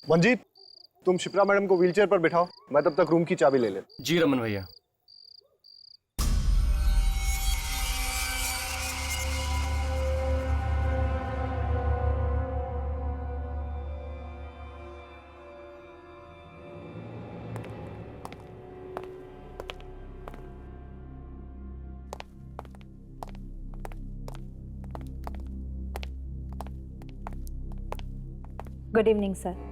मंजीत, तुम शिप्रा मैडम को व्हीलचेयर पर बिठाओ, मैं तब तक रूम की चाबी ले ले। जी रमन भैया। Good evening sir,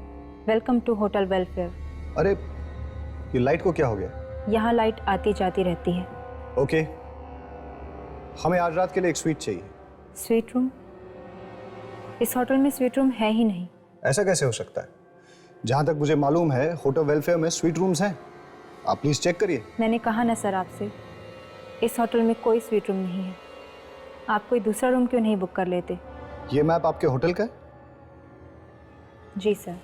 welcome to hotel welfare. अरे ये लाइट को क्या हो गया? यहाँ लाइट आती जाती रहती है। ओके, हमें आज रात के लिए एक स्वीट चाहिए। Suite room? इस होटल में स्वीट रूम है ही नहीं। ऐसा कैसे हो सकता है? जहाँ तक मुझे मालूम है होटल वेलफेयर में स्वीट रूम्स हैं। आप प्लीज चेक करिए। मैंने कहा ना सर आपसे, इस होटल में कोई स्वीट रूम नहीं है। आप कोई दूसरा रूम क्यों नहीं बुक कर लेते? ये मैप आपके होटल का है? जी सर।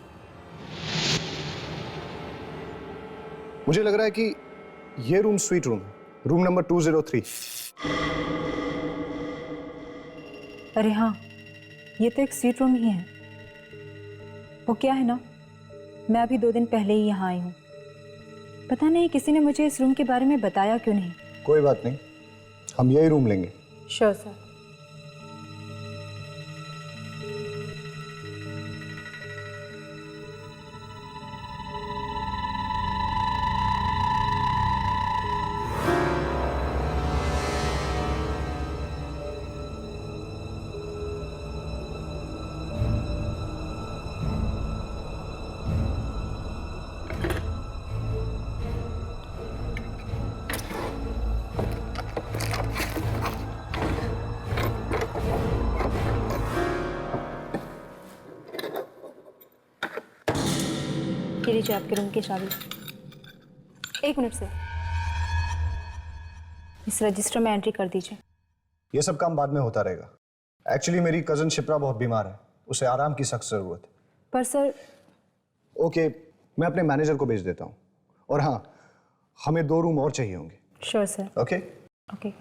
मुझे लग रहा है कि ये रूम स्वीट रूम है, रूम नंबर 203। अरे हाँ, ये तो एक स्वीट रूम ही है। वो क्या है ना, मैं अभी 2 दिन पहले ही यहाँ आई हूँ। पता नहीं किसी ने मुझे इस रूम के बारे में बताया क्यों नहीं। कोई बात नहीं, हम यही रूम लेंगे। Sure sir. ये लीजिए आपके रूम की चाबी। 1 मिनट से इस रजिस्टर में एंट्री कर दीजिए। ये सब काम बाद में होता रहेगा। एक्चुअली मेरी कजन शिप्रा बहुत बीमार है, उसे आराम की सख्त जरूरत है। पर सर। ओके, मैं अपने मैनेजर को भेज देता हूँ। और हाँ, हमें 2 रूम और चाहिए होंगे। Sure sir. Okay okay.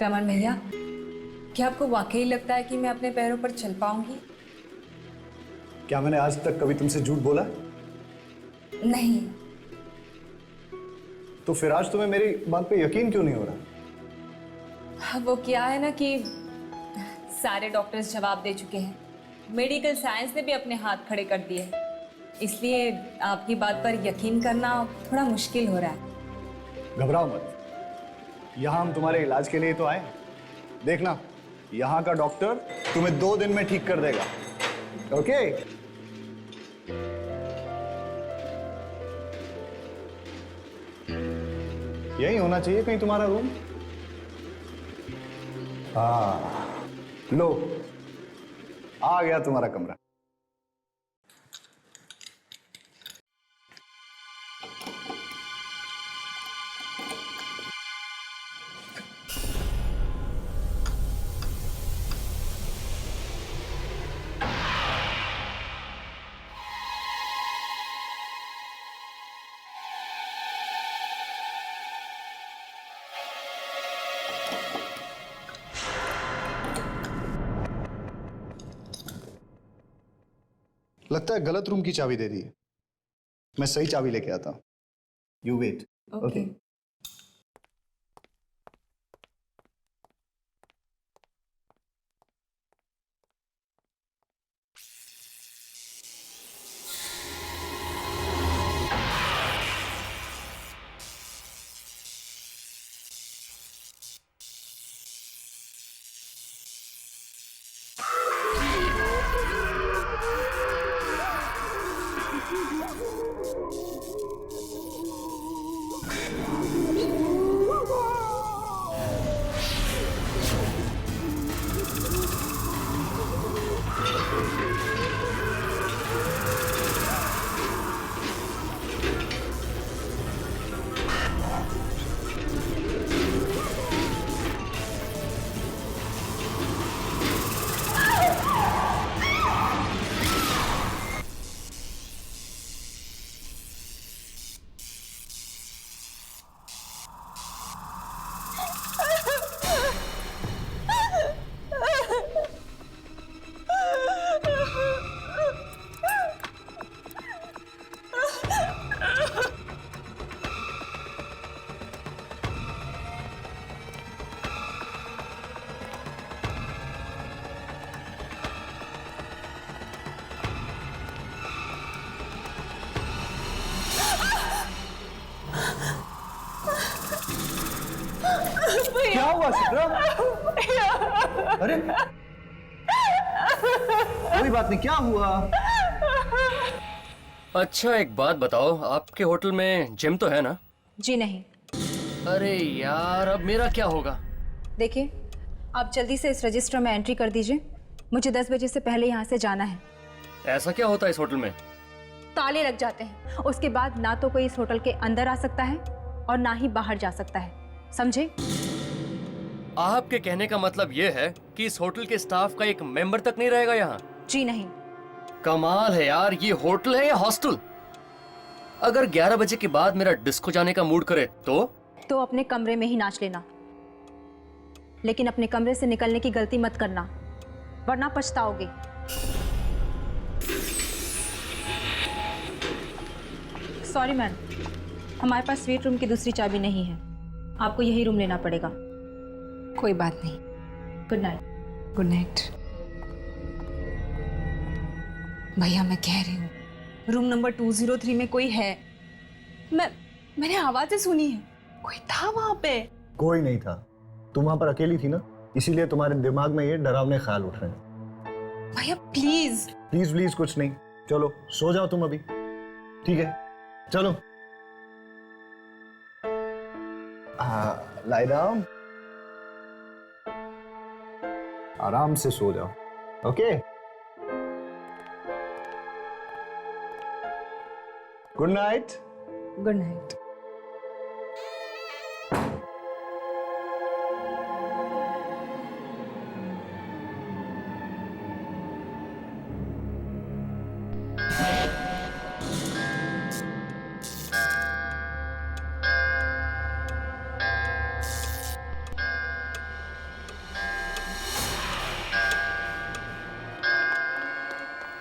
Raman भैया, क्या आपको वाकई लगता है कि मैं अपने पैरों पर चल पाऊंगी? क्या मैंने आज तक कभी तुमसे झूठ बोला? नहीं। तो फिर आज तुम्हें मेरी बात पे यकीन क्यों नहीं हो रहा? वो क्या है ना कि सारे डॉक्टर्स जवाब दे चुके हैं, मेडिकल साइंस ने भी अपने हाथ खड़े कर दिए हैं, इसलिए आपकी बात पर यकीन करना थोड़ा मुश्किल हो रहा है। घबराओ मत, यहाँ हम तुम्हारे इलाज के लिए तो आए। देखना, यहाँ का डॉक्टर तुम्हें 2 दिन में ठीक कर देगा। ओके? यही होना चाहिए कहीं तुम्हारा रूम। हाँ, लो, आ गया तुम्हारा कमरा। लगता है गलत रूम की चाबी दे दी है। मैं सही चाबी लेके आता हूं। You wait. ओके। क्या हुआ शिप्रा? अरे कोई बात नहीं, क्या हुआ? अच्छा एक बात बताओ, आपके होटल में जिम तो है ना? जी नहीं। अरे यार, अब मेरा क्या होगा? देखिए, आप जल्दी से इस रजिस्टर में एंट्री कर दीजिए। मुझे 10 बजे से पहले यहाँ से जाना है। ऐसा क्या होता है इस होटल में? ताले लग जाते हैं। उसके बाद ना तो कोई इस होटल के अंदर आ सकता है और ना ही बाहर जा सकता है, समझे? आपके कहने का मतलब ये है कि इस होटल के स्टाफ का एक मेंबर तक नहीं रहेगा यहाँ? जी नहीं। कमाल है यार, ये होटल है या हॉस्टल? अगर 11 बजे के बाद मेरा डिस्को जाने का मूड करे तो अपने कमरे में ही नाच लेना, लेकिन अपने कमरे से निकलने की गलती मत करना, वरना पछताओगे। सॉरी मैम, हमारे पास स्वीट रूम की दूसरी चाबी नहीं है, आपको यही रूम लेना पड़ेगा। कोई बात नहीं। Good night. Good night. भैया मैं कह रही हूँ, रूम नंबर 203 में कोई है। मैंने आवाजें सुनी है, कोई था वहां पे। कोई नहीं था, तुम वहां पर अकेली थी ना, इसीलिए तुम्हारे दिमाग में ये डरावने ख्याल उठ रहे हैं। भैया प्लीज। प्लीज प्लीज कुछ नहीं, चलो सो जाओ तुम अभी, ठीक है? चलो लाई डाउन, आराम से सो जाओ, okay? Good night. Good night.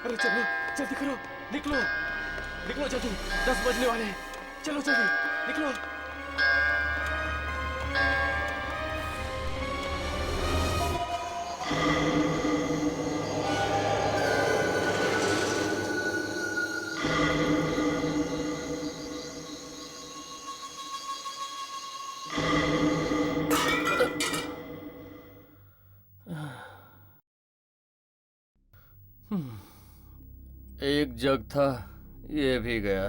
अरे चलो जल्दी करो, निकलो निकलो जल्दी, 10 बजने वाले हैं। चलो जल्दी निकलो। एक जग था, ये भी गया।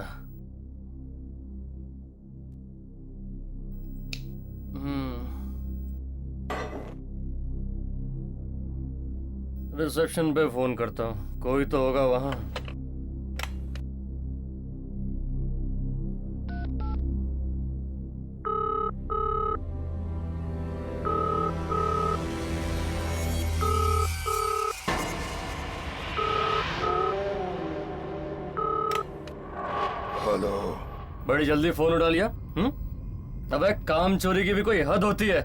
रिसेप्शन पे फोन करता हूँ, कोई तो होगा वहां। हेलो। बड़ी जल्दी फोन उठा लिया। अबे काम चोरी की भी कोई हद होती है।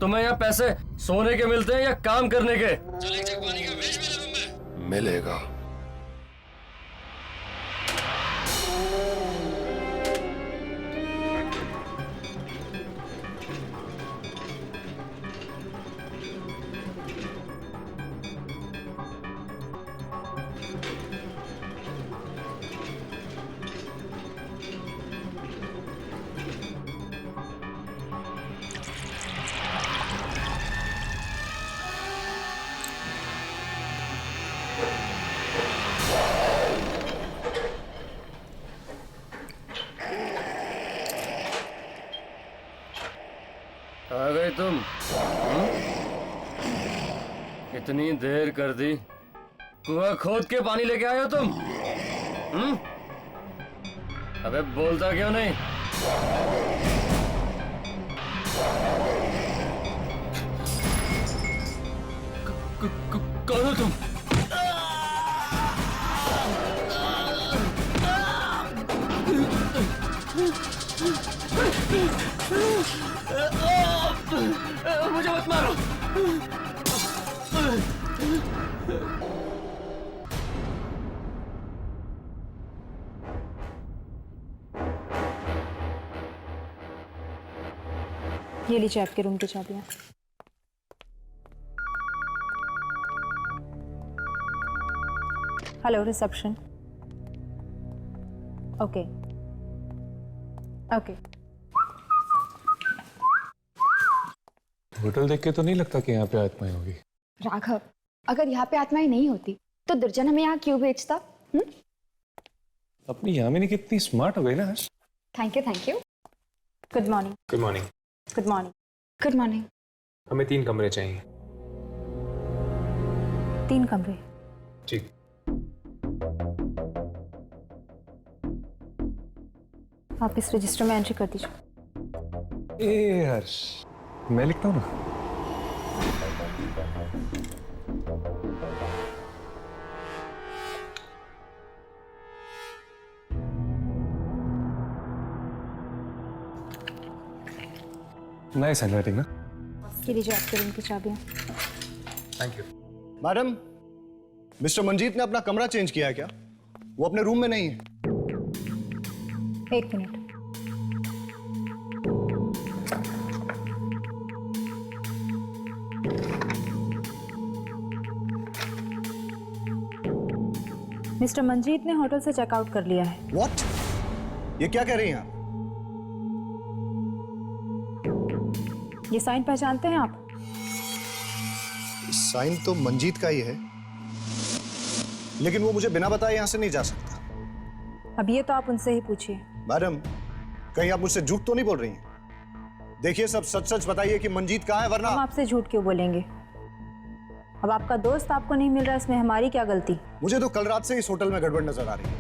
तुम्हें यहाँ पैसे सोने के मिलते हैं या काम करने के? मिलेगा। आ गए तुम? इतनी देर कर दी, कुआं खोद के पानी लेके आए हो तुम? अबे बोलता क्यों नहीं? कौन हो तुम? मुझे मत मारो। ये लीजिए आपके रूम की चाबियां। Hello reception. Okay okay. Hotel देख के तो नहीं लगता कि यहाँ पे आत्माएं होगी। राघव, अगर यहाँ पे आत्माएं नहीं होती तो दुर्जन हमें यहाँ क्यों भेजता? अपनी यामिनी कितनी स्मार्ट हो गई ना आज। Thank you, thank you. Good morning. Good morning. Good morning. Good morning. हमें 3 कमरे चाहिए। 3 कमरे। ठीक। आप इस रजिस्टर में एंट्री कर दीजिए। ए हर्ष, मैं लिखता हूँ ना। नाइस हैंडराइटिंग ना। ये लीजिए आपके रूम की चाबियाँ। Thank you. Madam, mister Manjeet ने अपना कमरा चेंज किया है क्या? वो अपने रूम में नहीं है। 1 मिनट। मिस्टर मंजीत ने होटल से चेकआउट कर लिया है। व्हाट? ये क्या कह रही हैं आप? ये साइन पहचानते हैं आप? साइन तो मंजीत का ही है, लेकिन वो मुझे बिना बताए यहां से नहीं जा सकता। अब ये तो आप उनसे ही पूछिए। मैडम, कहीं आप मुझसे झूठ तो नहीं बोल रही हैं? देखिए, सब सच सच बताइए कि मंजीत कहाँ है, वरना हम आपसे झूठ क्यों बोलेंगे? अब आपका दोस्त आपको नहीं मिल रहा, इसमें हमारी क्या गलती? मुझे तो कल रात से इस होटल में गड़बड़ नजर आ रही है।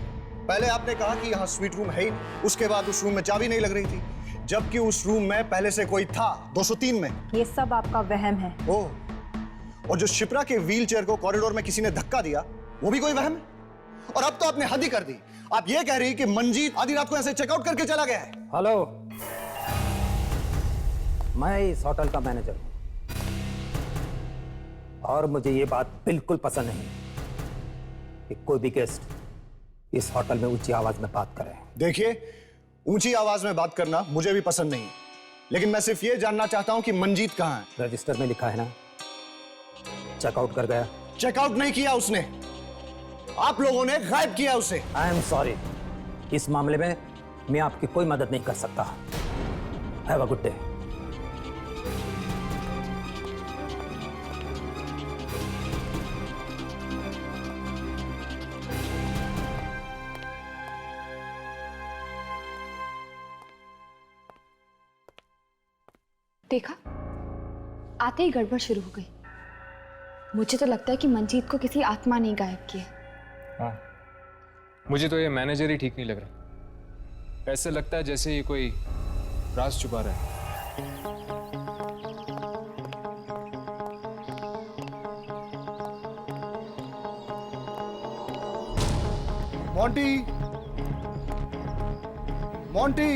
पहले आपने कहा कि यहाँ स्वीट रूम है ही, उसके बाद उस रूम में चाबी नहीं लग रही थी, जबकि उस रूम में पहले से कोई था 203 में। ये सब आपका वहम है। ओह, और जो शिप्रा के व्हील चेयर को कॉरिडोर में किसी ने धक्का दिया, वो भी कोई वहम है? और अब तो आपने हद ही कर दी। आप ये कह रही कि मंजीत आधी रात को ऐसे चेकआउट करके चला गया है? हेलो, मैं इस होटल का मैनेजर हूं और मुझे ये बात बिल्कुल पसंद नहीं कि कोई भी गेस्ट इस होटल में ऊंची आवाज में बात करे। देखिए, ऊंची आवाज में बात करना मुझे भी पसंद नहीं, लेकिन मैं सिर्फ ये जानना चाहता हूं कि मंजीत कहां है। रजिस्टर में लिखा है ना, चेकआउट कर गया। चेकआउट नहीं किया उसने, आप लोगों ने गायब किया उसे। आई एम सॉरी, इस मामले में मैं आपकी कोई मदद नहीं कर सकता। Have a good day. देखा, आते ही गड़बड़ शुरू हो गई। मुझे तो लगता है कि मंजीत को किसी आत्मा ने गायब किया। हाँ, मुझे तो ये मैनेजर ही ठीक नहीं लग रहा। ऐसे लगता है जैसे ये कोई राज छुपा रहा है। मोंटी, मोंटी,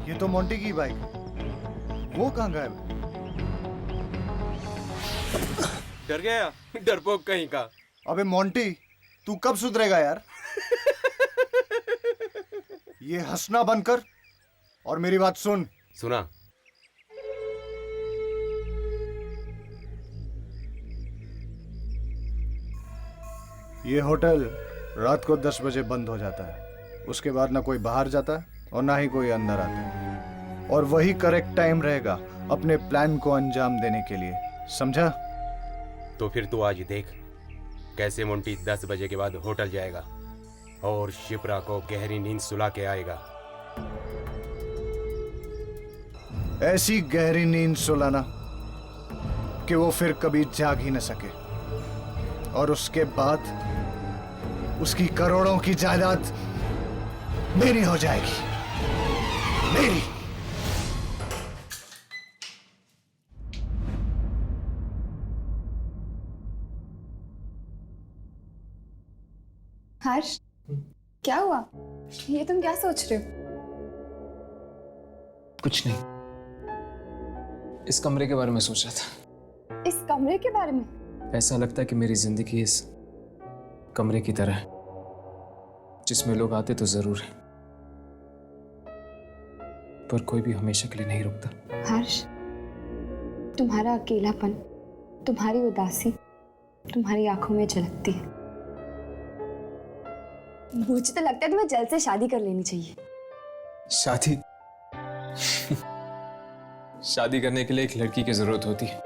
ये तो मोंटी की बाइक, वो कहाँ गायब है? डर गया, डरपोक कहीं का। अबे मोंटी, तू कब सुधरेगा यार? ये हंसना बंद कर और मेरी बात सुन। सुना? ये होटल रात को 10 बजे बंद हो जाता है। उसके बाद ना कोई बाहर जाता है और ना ही कोई अंदर आता है, और वही करेक्ट टाइम रहेगा अपने प्लान को अंजाम देने के लिए, समझा? तो फिर तू आज देख कैसे मोंटी 10 बजे के बाद होटल जाएगा और शिप्रा को गहरी नींद सुला के आएगा। ऐसी गहरी नींद सुलाना कि वो फिर कभी जाग ही न सके, और उसके बाद उसकी करोड़ों की जायदाद मेरी हो जाएगी, मेरी। हर्ष, क्या हुआ? ये तुम क्या सोच रहे हो? कुछ नहीं, इस कमरे के बारे में सोच रहा था। इस कमरे के बारे में? ऐसा लगता है कि मेरी जिंदगी इस कमरे की तरह है, जिसमें लोग आते तो जरूर हैं, पर कोई भी हमेशा के लिए नहीं रुकता। हर्ष, तुम्हारा अकेलापन, तुम्हारी उदासी तुम्हारी आंखों में झलकती है। मुझे तो लगता है तुम्हें जल्द से शादी कर लेनी चाहिए। शादी? शादी करने के लिए एक लड़की की जरूरत होती है,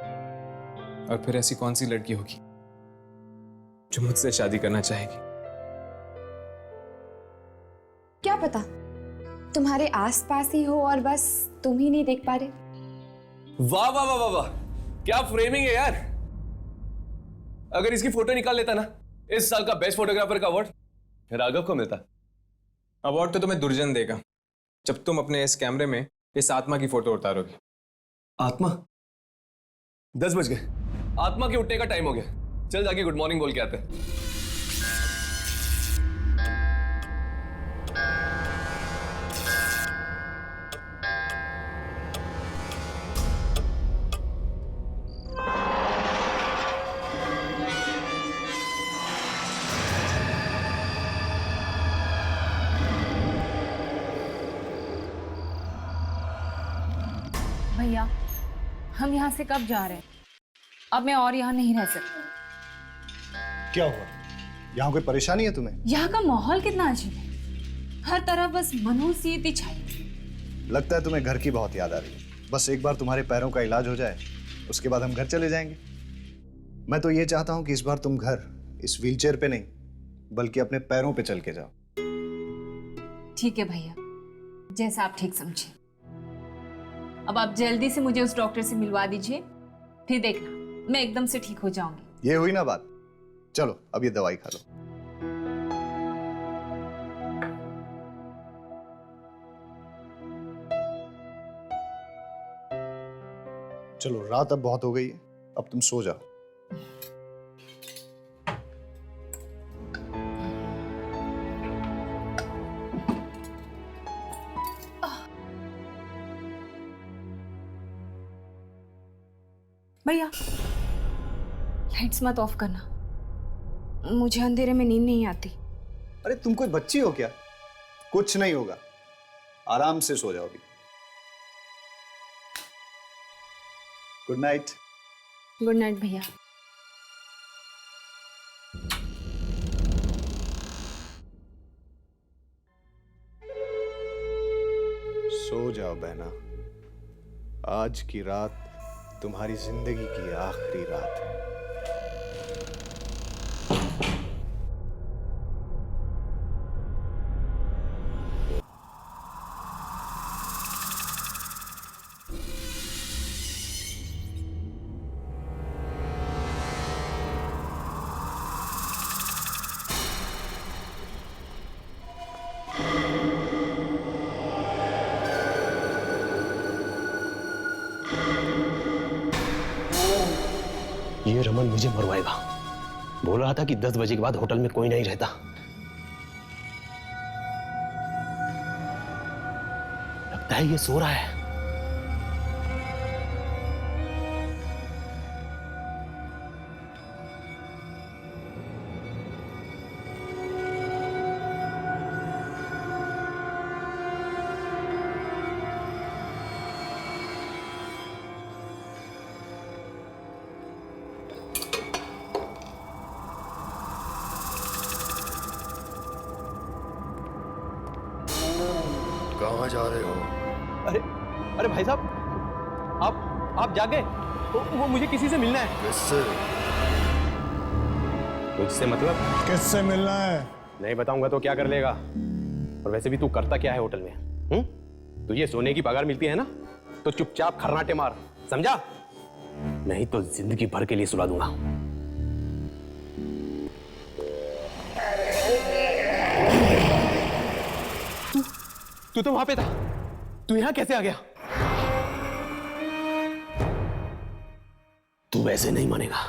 और फिर ऐसी कौन सी लड़की होगी जो मुझसे शादी करना चाहेगी? क्या पता तुम्हारे आसपास ही हो और बस तुम ही नहीं देख पा रहे। वाह वाह वाह वाह वाह, क्या फ्रेमिंग है यार। अगर इसकी फोटो निकाल लेता ना, इस साल का बेस्ट फोटोग्राफर का अवार्ड राघव को मिलता। अवार्ड तो तुम्हें दुर्जन देगा जब तुम अपने इस कैमरे में इस आत्मा की फोटो उतारोगे। आत्मा? 10 बज गए, आत्मा के उठने का टाइम हो गया। चल जाके गुड मॉर्निंग बोल के आते हैं। भैया, हम यहाँ से कब जा रहे हैं? अब मैं और यहाँ नहीं रह सकती। क्या हुआ? यहाँ कोई परेशानी है तुम्हें? यहाँ का माहौल कितना अजीब है, हर तरफ बस मनहूसियत छाई। लगता है तुम्हें घर की बहुत याद आ रही है। बस एक बार तुम्हारे पैरों का इलाज हो जाए, उसके बाद हम घर चले जाएंगे। मैं तो ये चाहता हूँ कि इस बार तुम घर इस व्हीलचेयर पे नहीं, बल्कि अपने पैरों पे चल के जाओ। ठीक है भैया, जैसा आप ठीक समझे। अब आप जल्दी से मुझे उस डॉक्टर से मिलवा दीजिए, फिर देखना मैं एकदम से ठीक हो जाऊंगी। ये हुई ना बात। चलो अब ये दवाई खा लो। चलो, रात अब बहुत हो गई है, अब तुम सो जाओ। भैया, लाइट्स मत ऑफ करना, मुझे अंधेरे में नींद नहीं आती। अरे तुम कोई बच्ची हो क्या? कुछ नहीं होगा, आराम से सो जाओ अभी। Good night. गुड नाइट भैया। सो जाओ बहना, आज की रात तुम्हारी जिंदगी की आखिरी रात है। ये रमन मुझे मरवाएगा। बोल रहा था कि 10 बजे के बाद होटल में कोई नहीं रहता। लगता है ये सो रहा है। कहाँ जा रहे हो? अरे अरे भाई साहब, आप जागे? वो मुझे किसी से मिलना है। किससे? मुझसे मतलब? किससे मिलना है? नहीं बताऊंगा तो क्या कर लेगा? और वैसे भी तू करता क्या है होटल में? तुझे सोने की पगार मिलती है ना, तो चुपचाप खर्राटे मार, समझा? नहीं तो जिंदगी भर के लिए सुला दूंगा। तू तो वहां पे था, तू यहां कैसे आ गया? तू वैसे नहीं मानेगा।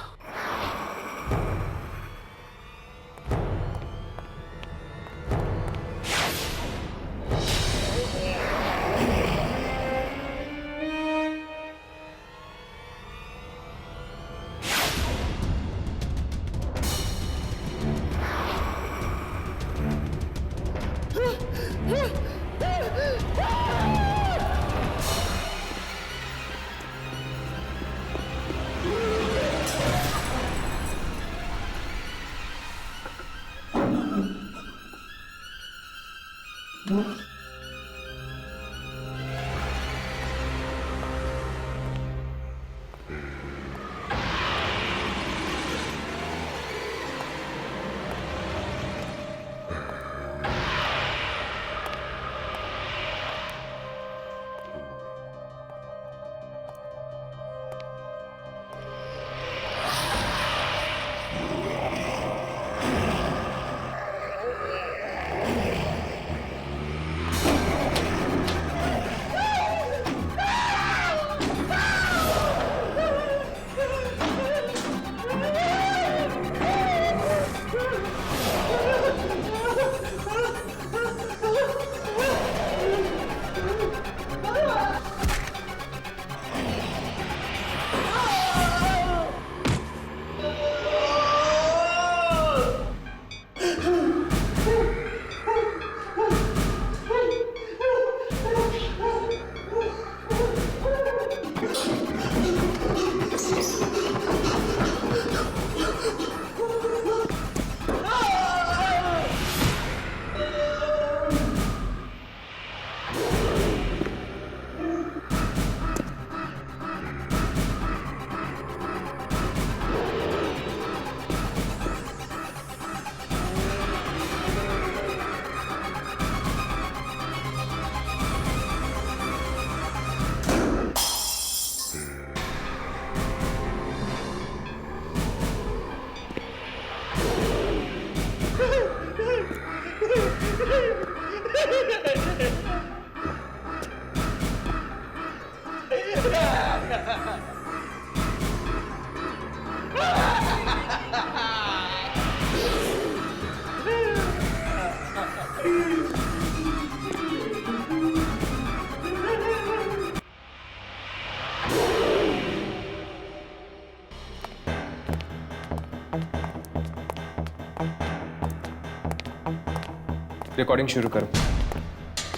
रिकॉर्डिंग शुरू करो।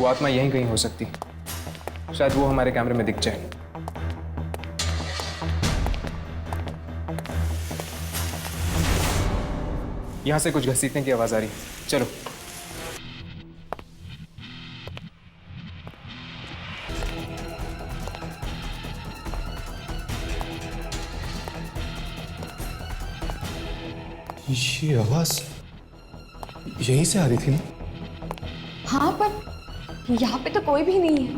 वो आत्मा यहीं कहीं हो सकती, शायद वो हमारे कैमरे में दिख जाए। यहां से कुछ घसीटने की आवाज आ रही है, चलो। ये आवाज यहीं से आ रही थी ना? हाँ, पर यहाँ पे तो कोई भी नहीं है।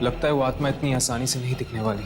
लगता है वो आत्मा इतनी आसानी से नहीं दिखने वाली।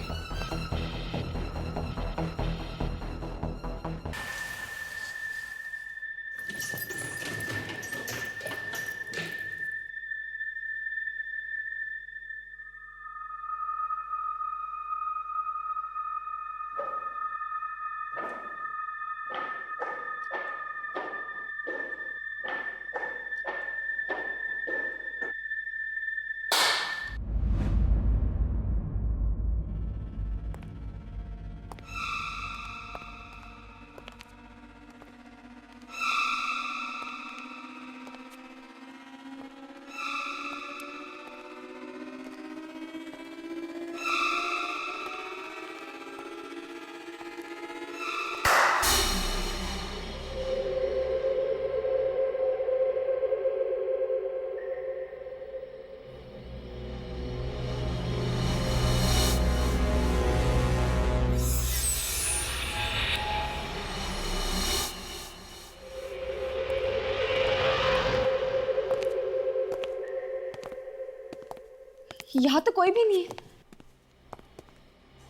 यहाँ तो कोई भी नहीं है।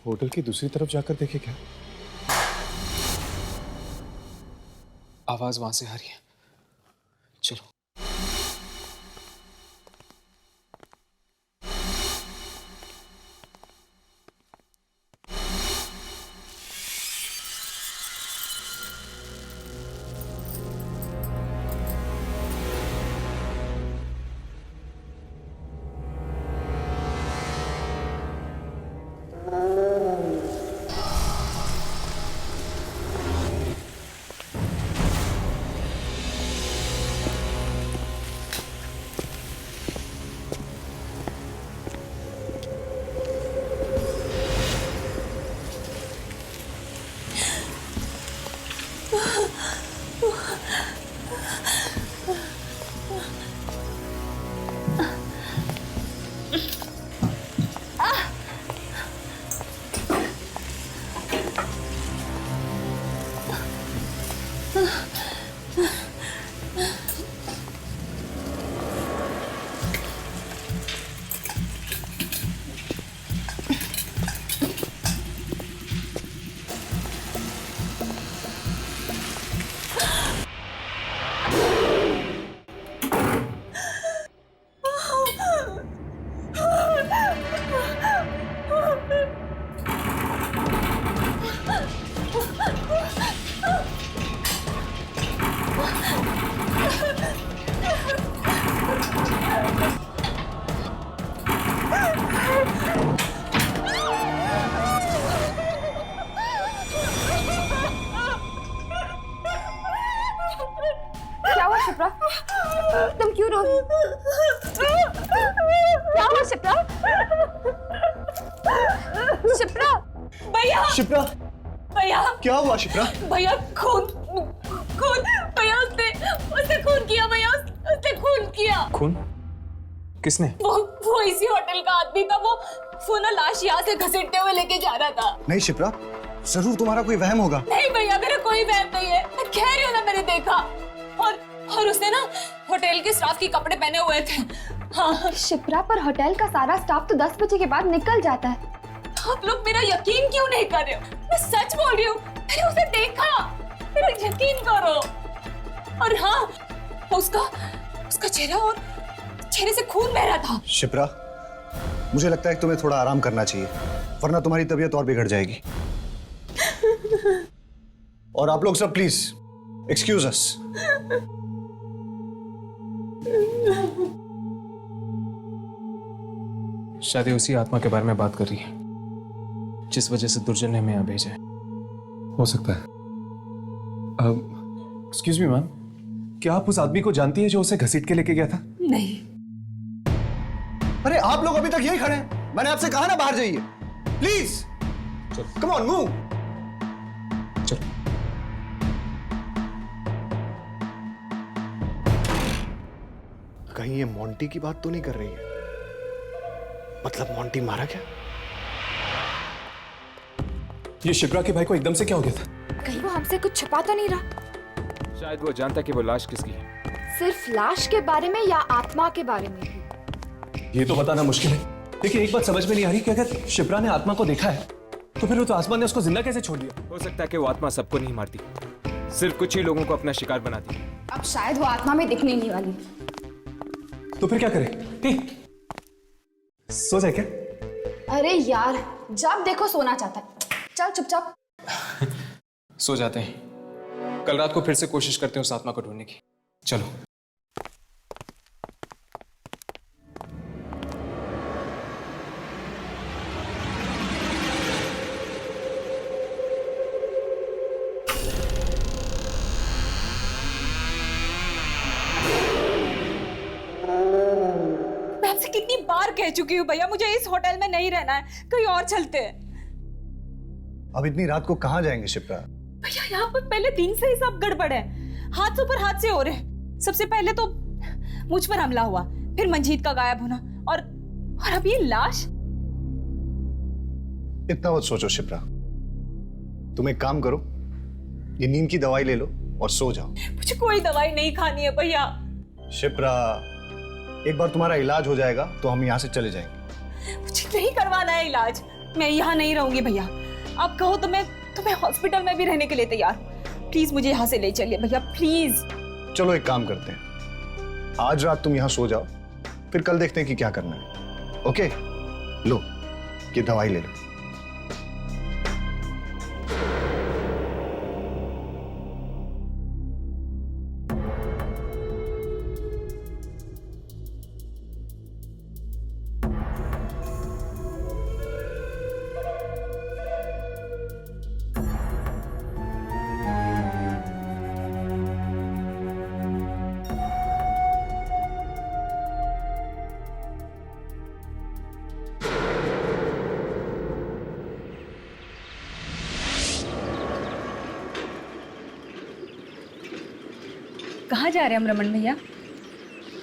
होटल की दूसरी तरफ जाकर देखे क्या? आवाज वहां से आ रही है, चलो। क्या हुआ शिप्रा? तुम क्यों रो रही हो? क्या हुआ शिप्रा? शिप्रा! भैया! शिप्रा, भैया! क्या हुआ शिप्रा? भैया खून खून भैया उसने खून किया भैया उसने खून किया। खून? किसने? वो इसी होटल का आदमी था। वो ना लाश यहाँ से घसीटते हुए लेके जा रहा था। नहीं शिप्रा, जरूर तुम्हारा कोई वहम होगा। नहीं भैया, मेरा कोई वहम नहीं है। मैं कह रही हूँ ना, मैंने देखा। और उसने ना होटल के स्टाफ के कपड़े पहने हुए थे। हाँ शिप्रा, पर होटल का सारा स्टाफ तो 10 बजे के बाद निकल जाता है। आप लोग मेरा यकीन क्यों नहीं कर रहे हो? मैं सच बोल रही हूँ, मैंने उसे देखा। मेरा यकीन करो। और हाँ, उसका चेहरा और चेहरे से खून बह रहा था। शिप्रा, मुझे लगता है कि तुम्हें थोड़ा आराम करना चाहिए, वरना तुम्हारी तबीयत और बिगड़ जाएगी। और आप लोग सब प्लीज एक्सक्यूज अस। शायद उसी आत्मा के बारे में बात कर रही है जिस वजह से दुर्जन ने हमें यहाँ भेजा है। हो सकता है। एक्सक्यूज मी मैम, क्या आप उस आदमी को जानती है जो उसे घसीट के लेके गया था? नहीं। अरे आप लोग अभी तक यही खड़े हैं, मैंने आपसे कहा ना बाहर जाइए प्लीज। Come on move. चलो। कहीं ये मोंटी की बात तो नहीं कर रही है? मतलब मोंटी मारा क्या? ये शिप्रा के भाई को एकदम से क्या हो गया था? कहीं वो हमसे कुछ छुपा तो नहीं रहा? शायद वो जानता कि वो लाश किसकी है। सिर्फ लाश के बारे में या आत्मा के बारे में भी? ये तो बताना मुश्किल है, लेकिन एक बात समझ में नहीं आ रही कि अगर शिप्रा ने आत्मा को देखा है तो फिर वो तो आसमान ने उसको जिंदा कैसे छोड़ दिया? हो सकता है कि वो आत्मा सबको नहीं मारती, सिर्फ कुछ ही लोगों को अपना शिकार बनाती। अब शायद वो आत्मा में दिखने नहीं वाली। तो फिर क्या करें? सो जाए क्या? अरे यार, जब देखो सोना चाहता है। चल चुपचाप सो जाते हैं, कल रात को फिर से कोशिश करते हैं उस आत्मा को ढूंढने की। चलो। मैं आपसे कितनी बार कह चुकी हूँ भैया, मुझे इस होटल में नहीं रहना है, कहीं और चलते हैं। अब इतनी रात को कहाँ जाएंगे शिप्रा? भैया यहाँ पर पहले दिन से ही सब गड़बड़ है, हाथ ऊपर हाथ से हो रहे हैं। सबसे पहले तो मुझ पर हमला हुआ, फिर मंजीत का गायब होना, और अब ये लाश। इतना मत सोचो शिप्रा, तुम एक काम करो, ये नींद की दवाई ले लो और सो जाओ। मुझे कोई दवाई नहीं खानी है भैया। शिप्रा, एक बार तुम्हारा इलाज हो जाएगा तो हम यहाँ से चले जाएंगे। मुझे नहीं करवाना है इलाज, मैं यहाँ नहीं रहूंगी भैया। आप कहो तो मैं हॉस्पिटल में भी रहने के लिए तैयार हूँ। प्लीज मुझे यहाँ से ले चलिए भैया, प्लीज। चलो एक काम करते हैं, आज रात तुम यहाँ सो जाओ, फिर कल देखते हैं कि क्या करना है। ओके, लो ये दवाई ले लो। कहाँ जा रहे हैं हम रमन भैया?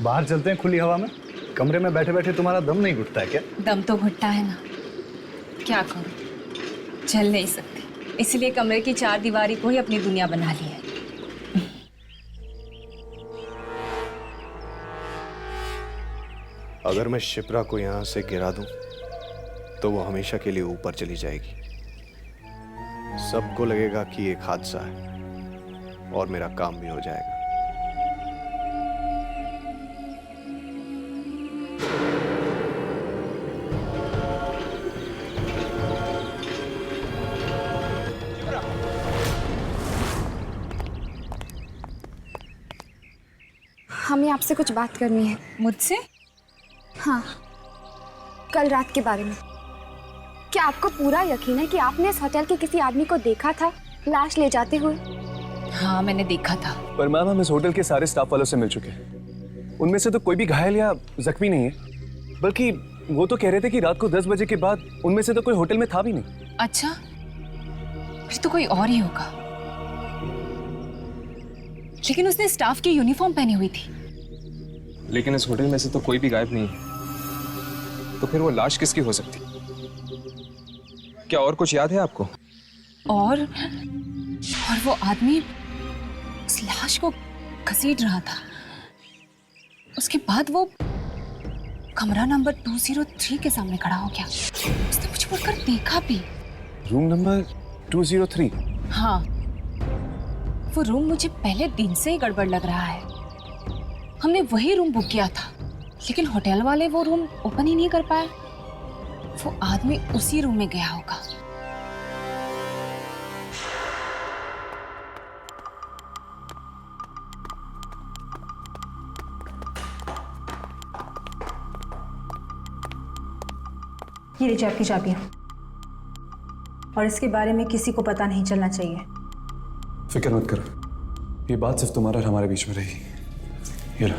बाहर चलते हैं खुली हवा में। कमरे में बैठे बैठे तुम्हारा दम नहीं घुटता है क्या? दम तो घुटता है ना, क्या करूं, चल नहीं सकती, इसलिए कमरे की चार दीवारी को ही अपनी दुनिया बना ली है। अगर मैं शिप्रा को यहाँ से गिरा दूं तो वो हमेशा के लिए ऊपर चली जाएगी। सबको लगेगा कि एक हादसा है और मेरा काम भी हो जाएगा। हमें आपसे कुछ बात करनी है। मुझसे? हाँ, कल रात के बारे में। क्या आपको पूरा यकीन है कि आपने इस होटल के किसी आदमी को देखा था लाश ले जाते हुए? हाँ, मैंने देखा था। पर मैम, हम इस होटल के सारे स्टाफ वालों से मिल चुके हैं, उनमें से तो कोई भी घायल या जख्मी नहीं है, बल्कि वो तो कह रहे थे कि रात को 10 बजे के बाद उनमें से तो कोई होटल में था भी नहीं। अच्छा, फिर तो कोई और ही होगा, लेकिन उसने स्टाफ की यूनिफॉर्म पहनी हुई थी। लेकिन इस होटल में से तो कोई भी गायब नहीं है, तो फिर वो लाश किसकी हो सकती? क्या और कुछ याद है आपको? और वो आदमी उस लाश को घसीट रहा था। उसके बाद वो कमरा नंबर 203 के सामने खड़ा हो गया। उसने मुझे मुड़कर देखा भी। Room number 203? हाँ, वो रूम मुझे पहले दिन से ही गड़बड़ लग रहा है। हमने वही रूम बुक किया था, लेकिन होटल वाले वो रूम ओपन ही नहीं कर पाए। वो आदमी उसी रूम में गया होगा। ये लीजिए आपकी चाबियां, और इसके बारे में किसी को पता नहीं चलना चाहिए। फिक्र मत करो, ये बात सिर्फ तुम्हारा और हमारे बीच में रहेगी। ये लो।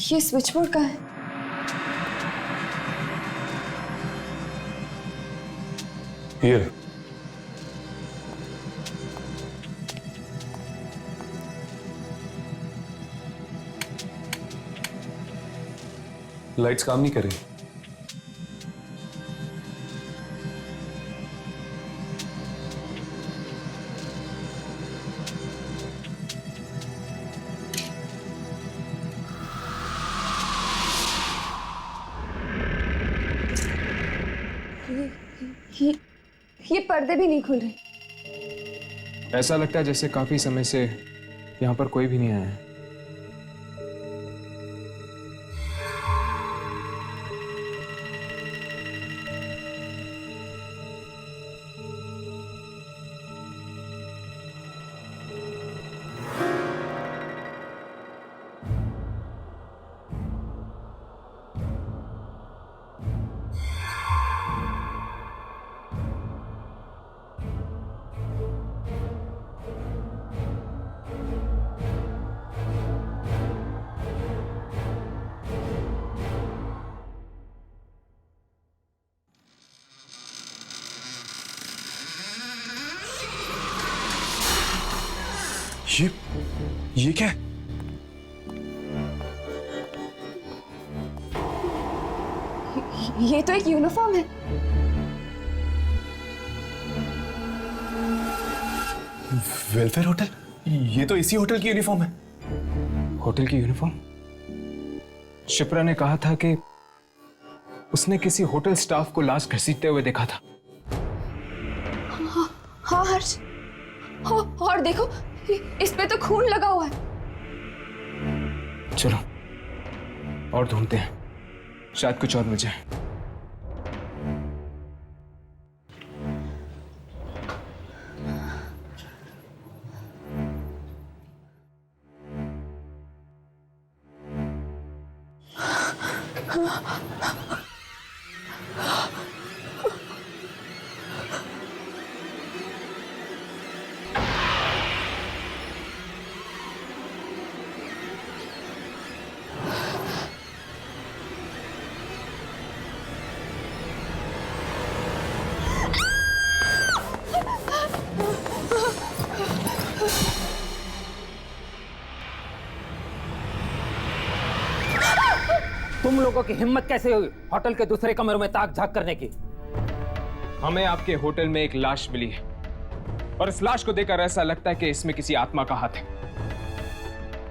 ये स्विच बोर्ड का है। ये लाइट्स काम नहीं कर रही। ये पर्दे भी नहीं खुल रहे। ऐसा लगता है जैसे काफी समय से यहाँ पर कोई भी नहीं आया है। ये क्या है? ये तो एक यूनिफॉर्म है। Welfare hotel? ये तो इसी होटल की यूनिफॉर्म है। होटल की यूनिफॉर्म? शिप्रा ने कहा था कि उसने किसी होटल स्टाफ को लाश घसीटते हुए देखा था। हाँ हर्ष, और देखो इस पे तो खून लगा हुआ है। चलो और ढूंढते हैं, शायद कुछ और मिल जाए। तुम लोगों की हिम्मत कैसे हुई होटल के दूसरे कमरे में ताक झांक करने की? हमें आपके होटल में एक लाश मिली है और इस लाश को देखकर ऐसा लगता है कि इसमें किसी आत्मा का हाथ है।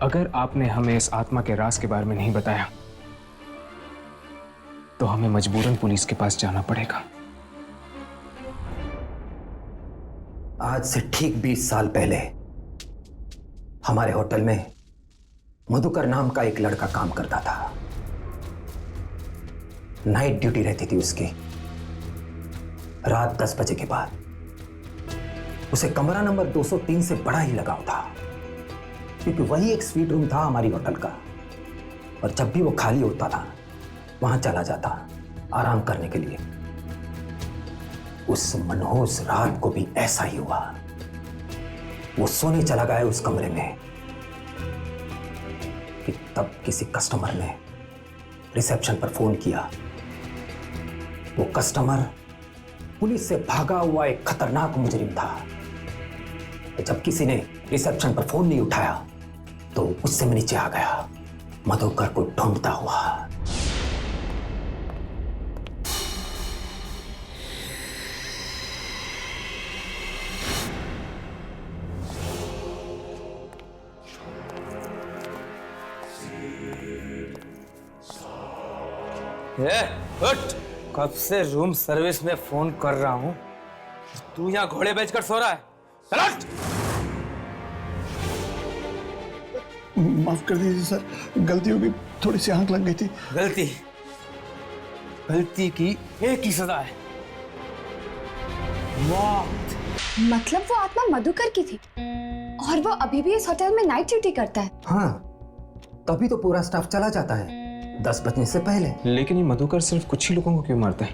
अगर आपने हमें इस आत्मा के राज के बारे में नहीं बताया तो हमें मजबूरन पुलिस के पास जाना पड़ेगा। आज से ठीक 20 साल पहले हमारे होटल में मधुकर नाम का एक लड़का काम करता था। नाइट ड्यूटी रहती थी उसकी। रात 10 बजे के बाद उसे कमरा नंबर 203 से बड़ा ही लगाव था, क्योंकि वही एक स्वीट रूम था हमारी होटल का, और जब भी वो खाली होता था वहां चला जाता आराम करने के लिए। उस मनहूस रात को भी ऐसा ही हुआ। वो सोने चला गया उस कमरे में कि तब किसी कस्टमर ने रिसेप्शन पर फोन किया। वो कस्टमर पुलिस से भागा हुआ एक खतरनाक मुजरिम था। जब किसी ने रिसेप्शन पर फोन नहीं उठाया तो उससे मैं नीचे आ गया, मधुकर को ढूंढता हुआ। हट! कब से रूम सर्विस में फोन कर रहा हूं, तू यहाँ घोड़े बेचकर सो रहा है। चल हट! माफ कर दीजिए सर, गलती हो गई, थोड़ी सी आंख लग गई थी। गलती की एक ही सजा है, मौत। मतलब वो आत्मा मधुकर की थी और वो अभी भी इस होटल में नाइट ड्यूटी करता है। हाँ, तभी तो पूरा स्टाफ चला जाता है 10 बजने से पहले। लेकिन ये मधुकर सिर्फ कुछ ही लोगों को क्यों मारता है,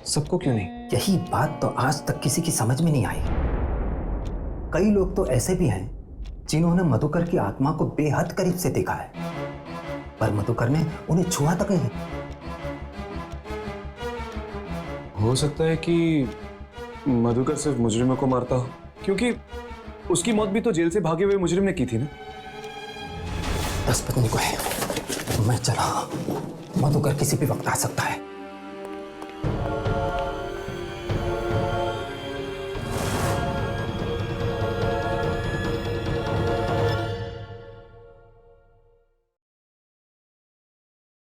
सबको क्यों नहीं? यही बात तो आज तक किसी की समझ में नहीं आई। कई लोग तो ऐसे भी हैं जिन्होंने मधुकर की आत्मा को बेहद करीब से देखा है, पर मधुकर ने उन्हें छुआ तक नहीं। हो सकता है कि मधुकर सिर्फ मुजरिमों को मारता हो, क्योंकि उसकी मौत भी तो जेल से भागे हुए मुजरिम ने की थी ना। 10 बजने को है, मैं चला। मधुकर किसी भी वक्त आ सकता है।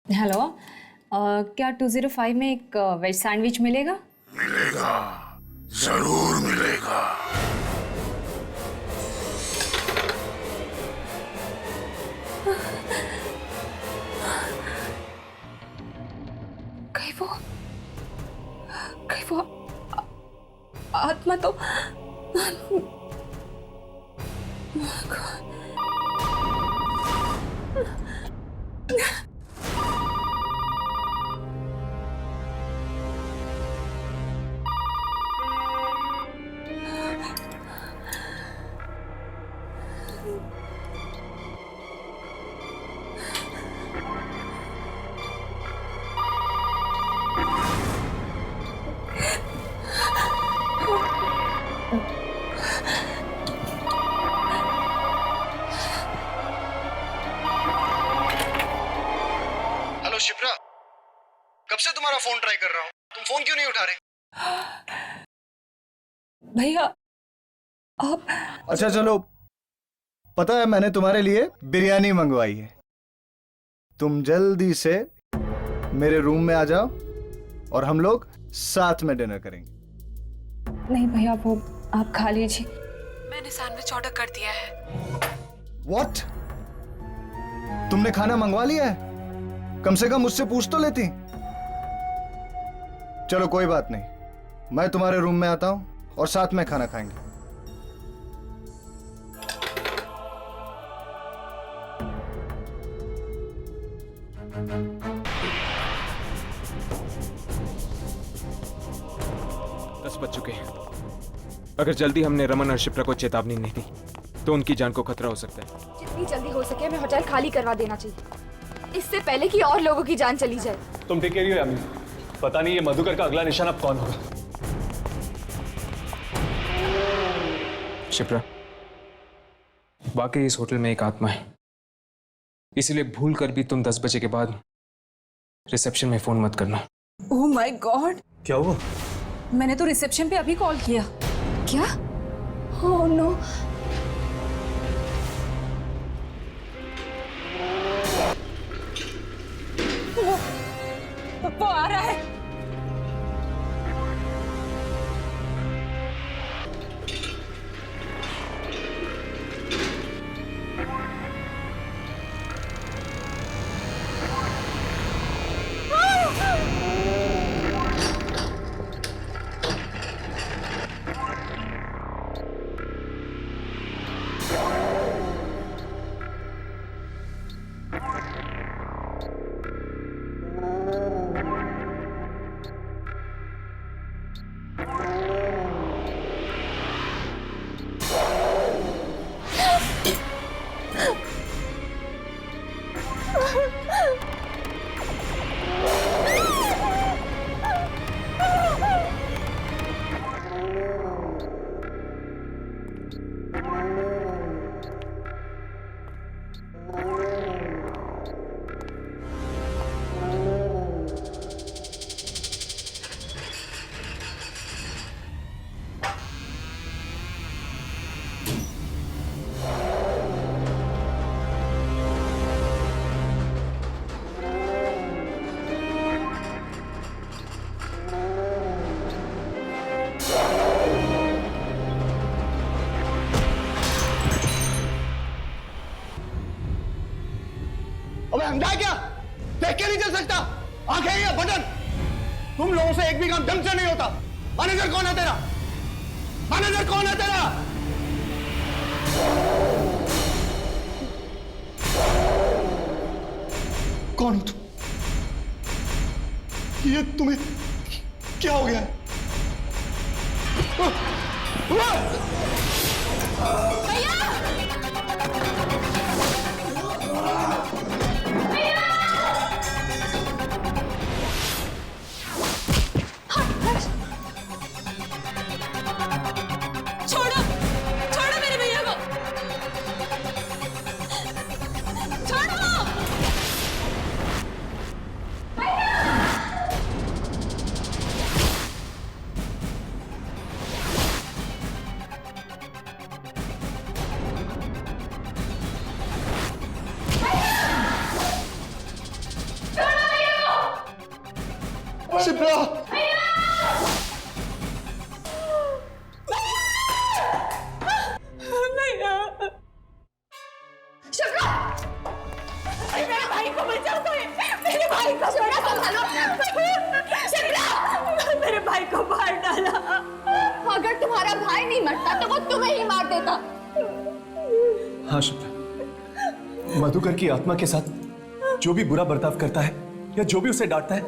हेलो, क्या 205 में एक वेज सैंडविच मिलेगा? मिलेगा, जरूर मिलेगा। कहीं वो आत्मा तो शिप्रा, कब से तुम्हारा फोन ट्राई कर रहा हूँ, तुम फोन क्यों नहीं उठा रहे? भैया आप... अच्छा चलो, पता है मैंने तुम्हारे लिए बिरयानी मंगवाई है। तुम जल्दी से मेरे रूम में आ जाओ और हम लोग साथ में डिनर करेंगे। नहीं भैया, वो आप खा लीजिए। मैंने सैंडविच ऑर्डर कर दिया है। What? तुमने खाना मंगवा लिया है? कम से कम मुझसे पूछ तो लेती। चलो कोई बात नहीं, मैं तुम्हारे रूम में आता हूं और साथ में खाना खाएंगे। दस बज चुके हैं। अगर जल्दी हमने रमन और शिप्रा को चेतावनी नहीं दी तो उनकी जान को खतरा हो सकता है। जितनी जल्दी हो सके हमें होटल खाली करवा देना चाहिए, इससे पहले कि और लोगों की जान चली जाए। तुम ठीक कह रही हो यामिनी, पता नहीं ये मधुकर का अगला निशान अब कौन होगा। शिप्रा, वाकई इस होटल में एक आत्मा है, इसलिए भूल कर भी तुम 10 बजे के बाद रिसेप्शन में फोन मत करना। ओह माय गॉड, क्या हुआ? मैंने तो रिसेप्शन पे अभी कॉल किया। क्या? Oh no. वो आ रहा है। एक भी काम ढंग से नहीं होता। मैनेजर कौन है तेरा? मैनेजर कौन है तेरा? कौन हो तुम? ये तुम्हें क्या हो गया है? छोड़ो छोड़ो मेरे भैया को, छोड़ो। शिप्रा! मेरे भाई को बचाओ कोई, मेरे भाई को संभालो। मेरे भाई को मार डाला। अगर तुम्हारा भाई नहीं मरता तो वो तुम्हें ही मार देता। हाँ शिप्रा, मधुकर की आत्मा के साथ जो भी बुरा बर्ताव करता है या जो भी उसे डांटता है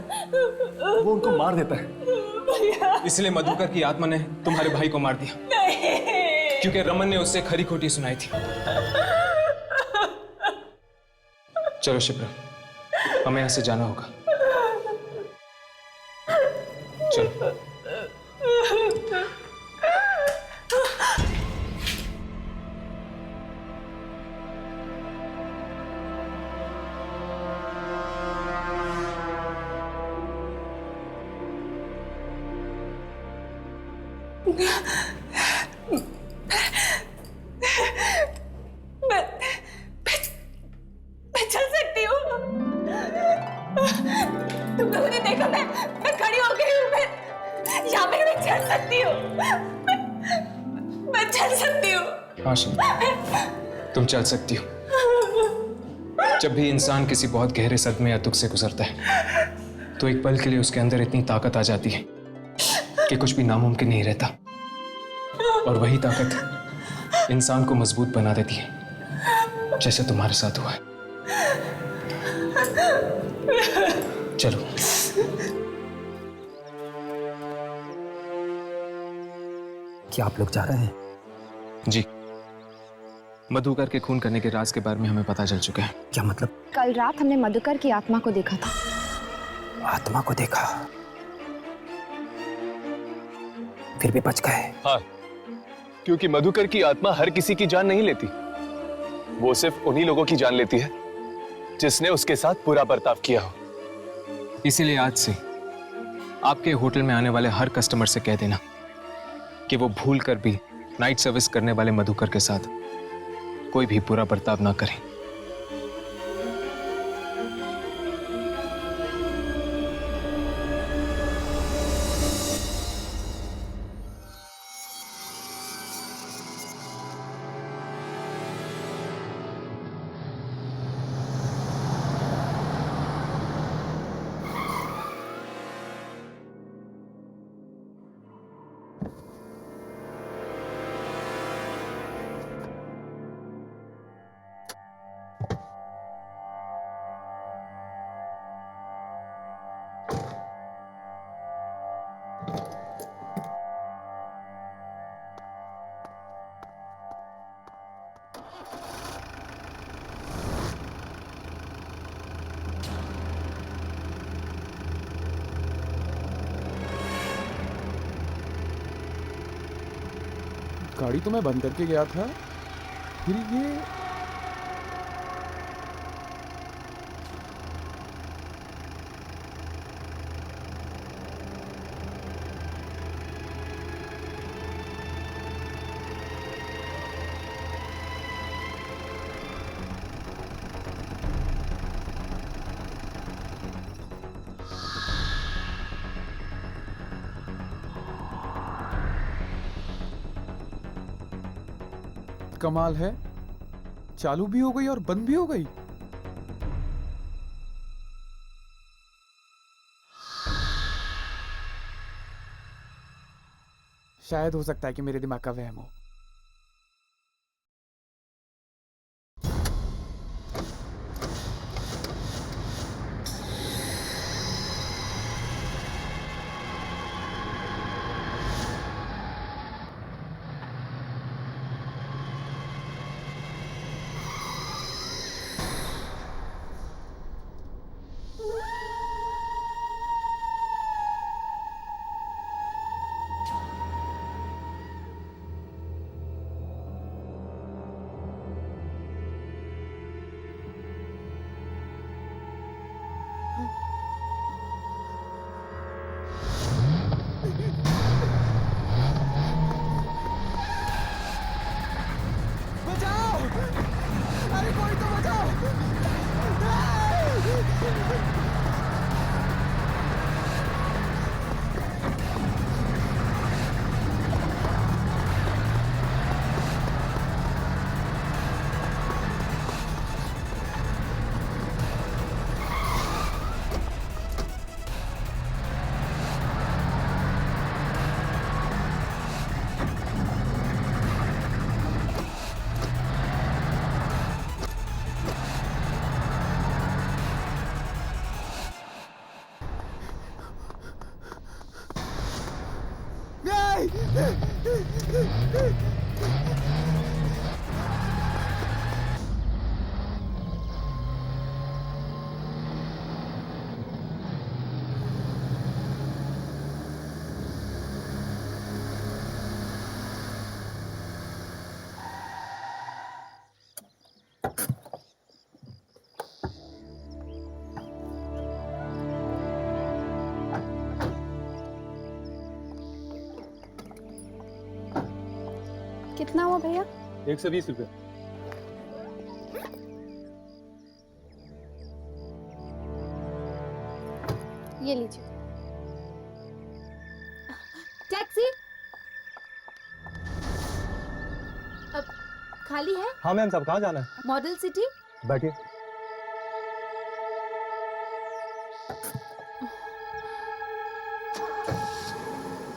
वो उनको मार देता है। इसलिए मधुकर की आत्मा ने तुम्हारे भाई को मार दिया। नहीं। क्योंकि रमन ने उससे खरी खोटी सुनाई थी। चलो शिप्रा, हमें यहां से जाना होगा। चलो। मैं चल सकती हूँ। तुम लोगों ने देखा मैं खड़ी हो गई हूँ। मैं यहाँ पे मैं चल सकती हूँ। मैं चल सकती हूँ। हाँ शिप्रा, तुम चल सकती हो। जब भी इंसान किसी बहुत गहरे सदमे या दुख से गुजरता है तो एक पल के लिए उसके अंदर इतनी ताकत आ जाती है कि कुछ भी नामुमकिन नहीं रहता। और वही ताकत इंसान को मजबूत बना देती है, जैसे तुम्हारे साथ हुआ है। चलो। क्या आप लोग जा रहे हैं? जी, मधुकर के खून करने के राज के बारे में हमें पता चल चुका है। क्या मतलब? कल रात हमने मधुकर की आत्मा को देखा था। आत्मा को देखा? फिर भी बच गए? हाँ, क्योंकि मधुकर की आत्मा हर किसी की जान नहीं लेती। वो सिर्फ उन्हीं लोगों की जान लेती है जिसने उसके साथ बुरा बर्ताव किया हो। इसीलिए आज से आपके होटल में आने वाले हर कस्टमर से कह देना कि वो भूल कर भी नाइट सर्विस करने वाले मधुकर के साथ कोई भी बुरा बर्ताव ना करें। गाड़ी तो मैं बंद करके गया था, फिर ये कमाल है, चालू भी हो गई और बंद भी हो गई। शायद हो सकता है कि मेरे दिमाग का वहम हो। कितना हुआ भैया? 120 रुपये। ये लीजिए। टैक्सी अब खाली है? हाँ मैम साहब, कहाँ जाना है? Model city. बैठिए।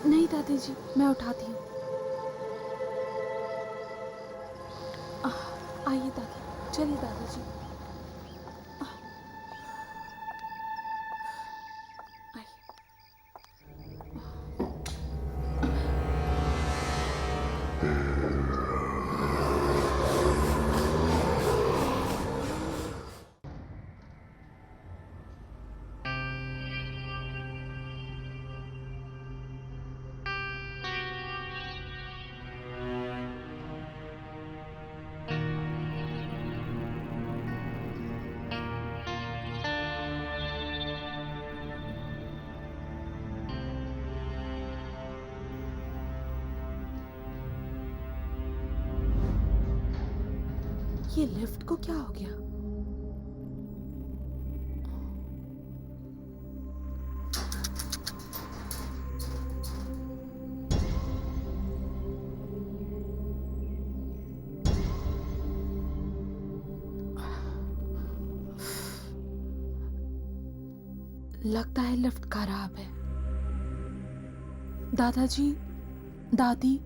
नहीं दादी जी, मैं उठाती हूँ। आइए दादी, चलिए दादी जी। ये लिफ्ट को क्या हो गया? लगता है लिफ्ट खराब है। दादाजी, दादी,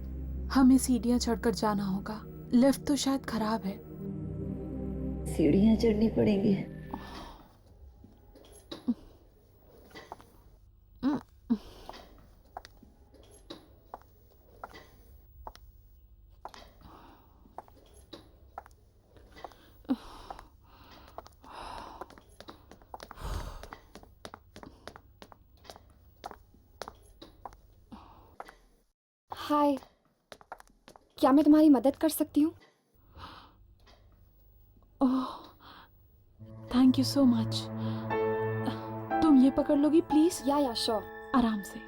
हमें सीढ़ियां चढ़कर जाना होगा। लिफ्ट तो शायद खराब है। सीढ़ियां चढ़नी पड़ेंगी। हाय, क्या मैं तुम्हारी मदद कर सकती हूँ? ओह, थैंक यू सो मच। तुम ये पकड़ लोगी प्लीज? या श्योर। आराम से।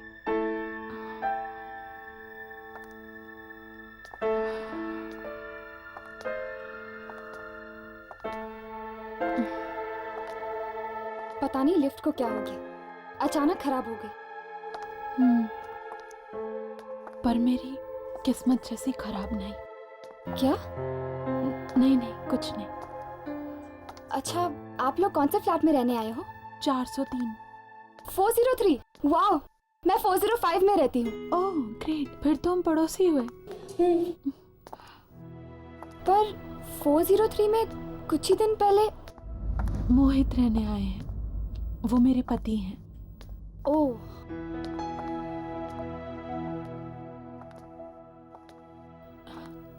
पता नहीं लिफ्ट को क्या हो गया, अचानक खराब हो गई। पर मेरी किस्मत जैसी खराब नहीं। क्या? नहीं नहीं, कुछ नहीं। अच्छा, आप लोग कौन से फ्लैट में रहने आए हो? 403। 403। वाओ, मैं 405 में रहती हूँ। ओह ग्रेट, फिर तो हम पड़ोसी हुए। पर 403 में कुछ ही दिन पहले मोहित रहने आए हैं, वो मेरे पति हैं। ओह,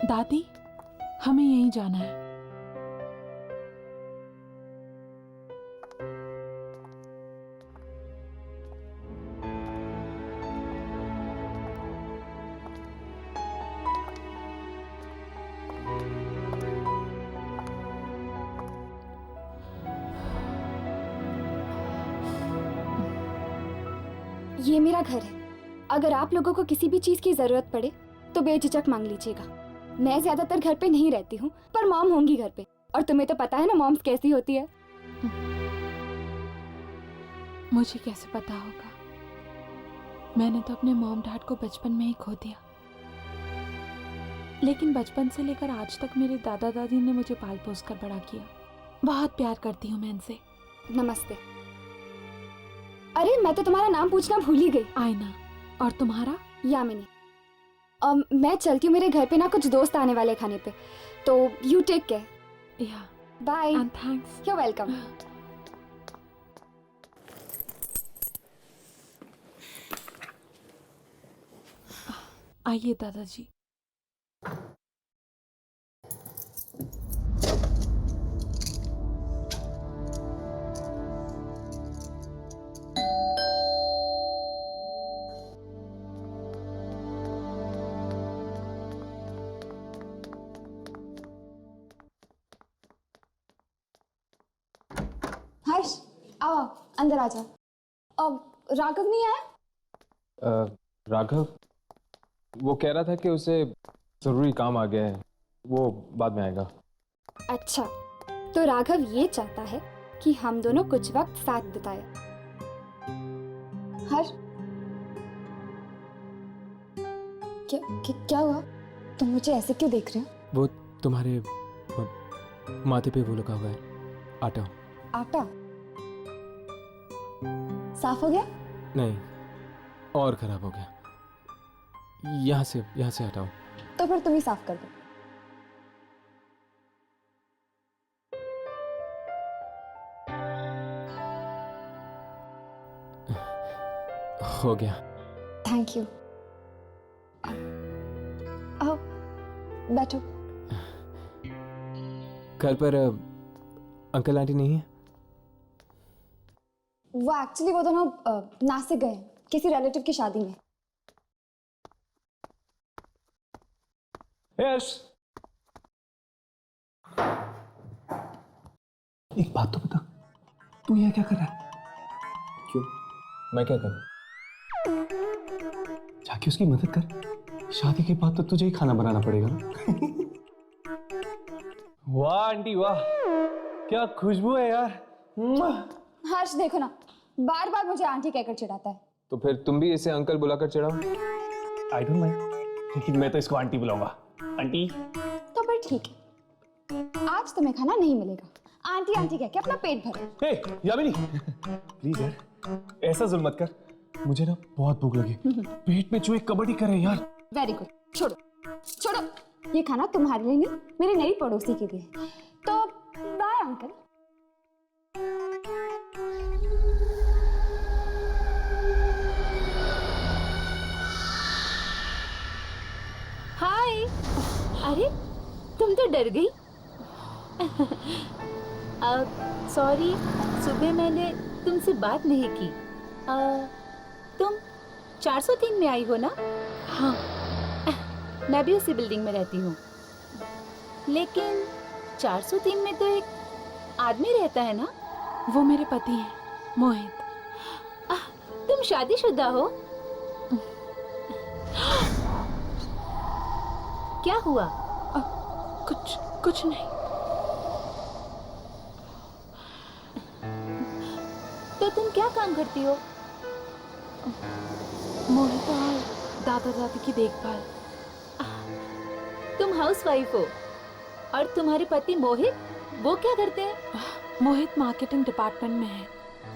दादी हमें यहीं जाना है। ये मेरा घर है। अगर आप लोगों को किसी भी चीज की जरूरत पड़े तो बेझिझक मांग लीजिएगा। मैं ज्यादातर घर पे नहीं रहती हूँ, पर मॉम होंगी घर पे, और तुम्हें तो पता है ना मॉम्स कैसी होती है। मुझे कैसे पता होगा? मैंने तो अपने मॉम डैड को बचपन में ही खो दिया, लेकिन बचपन से लेकर आज तक मेरे दादा दादी ने मुझे पाल पोस कर बड़ा किया। बहुत प्यार करती हूँ मैं इनसे। नमस्ते। अरे मैं तो तुम्हारा नाम पूछना भूल ही गई। आयना। और तुम्हारा? यामिनी। मैं चलती हूँ, मेरे घर पे ना कुछ दोस्त आने वाले खाने पे, तो यू टेक केयर। या bye. And thanks. You welcome. आइए दादाजी। हर्ष आओ, अंदर आ जाओ। अब राघव नहीं आया? राघव वो कह रहा था कि उसे जरूरी काम आ गया है, वो बाद में आएगा। अच्छा, तो राघव ये चाहता है कि हम दोनों कुछ वक्त साथ बिताए। हर्ष क्या हुआ? तुम मुझे ऐसे क्यों देख रहे हो? वो तुम्हारे माथे पे वो लगा हुआ है आटा। आटा साफ हो गया? नहीं, और खराब हो गया। यहाँ से हटाओ। तो फिर तुम ही साफ कर दो। हो गया। Thank you. आओ बैठो। घर पर अंकल आंटी नहीं है? वो एक्चुअली वो दोनों नासिक गए हैं किसी रिलेटिव की शादी में। यश, एक बात तो बता, तू यहाँ क्या कर रहा है? क्यों? मैं क्या करूं? जाके उसकी मदद कर। शादी के बाद तो तुझे ही खाना बनाना पड़ेगा ना। वाह आंटी वाह, क्या खुशबू है यार। हर्ष देखो ना, बार बार मुझे आंटी कहकर चिढ़ाता है। तो फिर तुम भी इसे अंकल बुलाकर चिढ़ाओ। आई डोंट माइंड, लेकिन मैं तो इसको आंटी बुलाऊंगा। आंटी। तो फिर ठीक है, आज तुम्हें खाना नहीं मिलेगा। आंटी आंटी कह के अपना पेट भरो। हे यामिनी, प्लीज यार ऐसा जुल्म मत कर, मुझे ना बहुत भूख लगी। पेट में चूहे कबड्डी कर रहे हैं यार। वेरी गुड, छोड़ो छोड़ो, ये खाना तुम्हारे लिए नहीं, मेरी नई पड़ोसी के लिए। तो बाय अंकल। हाय। अरे तुम तो डर गई। सॉरी, सुबह मैंने तुमसे बात नहीं की। तुम 403 में आई हो ना? हाँ। मैं भी उसी बिल्डिंग में रहती हूँ, लेकिन 403 में तो एक आदमी रहता है ना? वो मेरे पति हैं, मोहित। तुम शादीशुदा हो? क्या हुआ? कुछ नहीं। तो तुम क्या काम करती हो? मोहित और दादा दादी की देखभाल। तुम हाउसवाइफ हो, और तुम्हारे पति मोहित, वो क्या करते हैं? मोहित मार्केटिंग डिपार्टमेंट में है।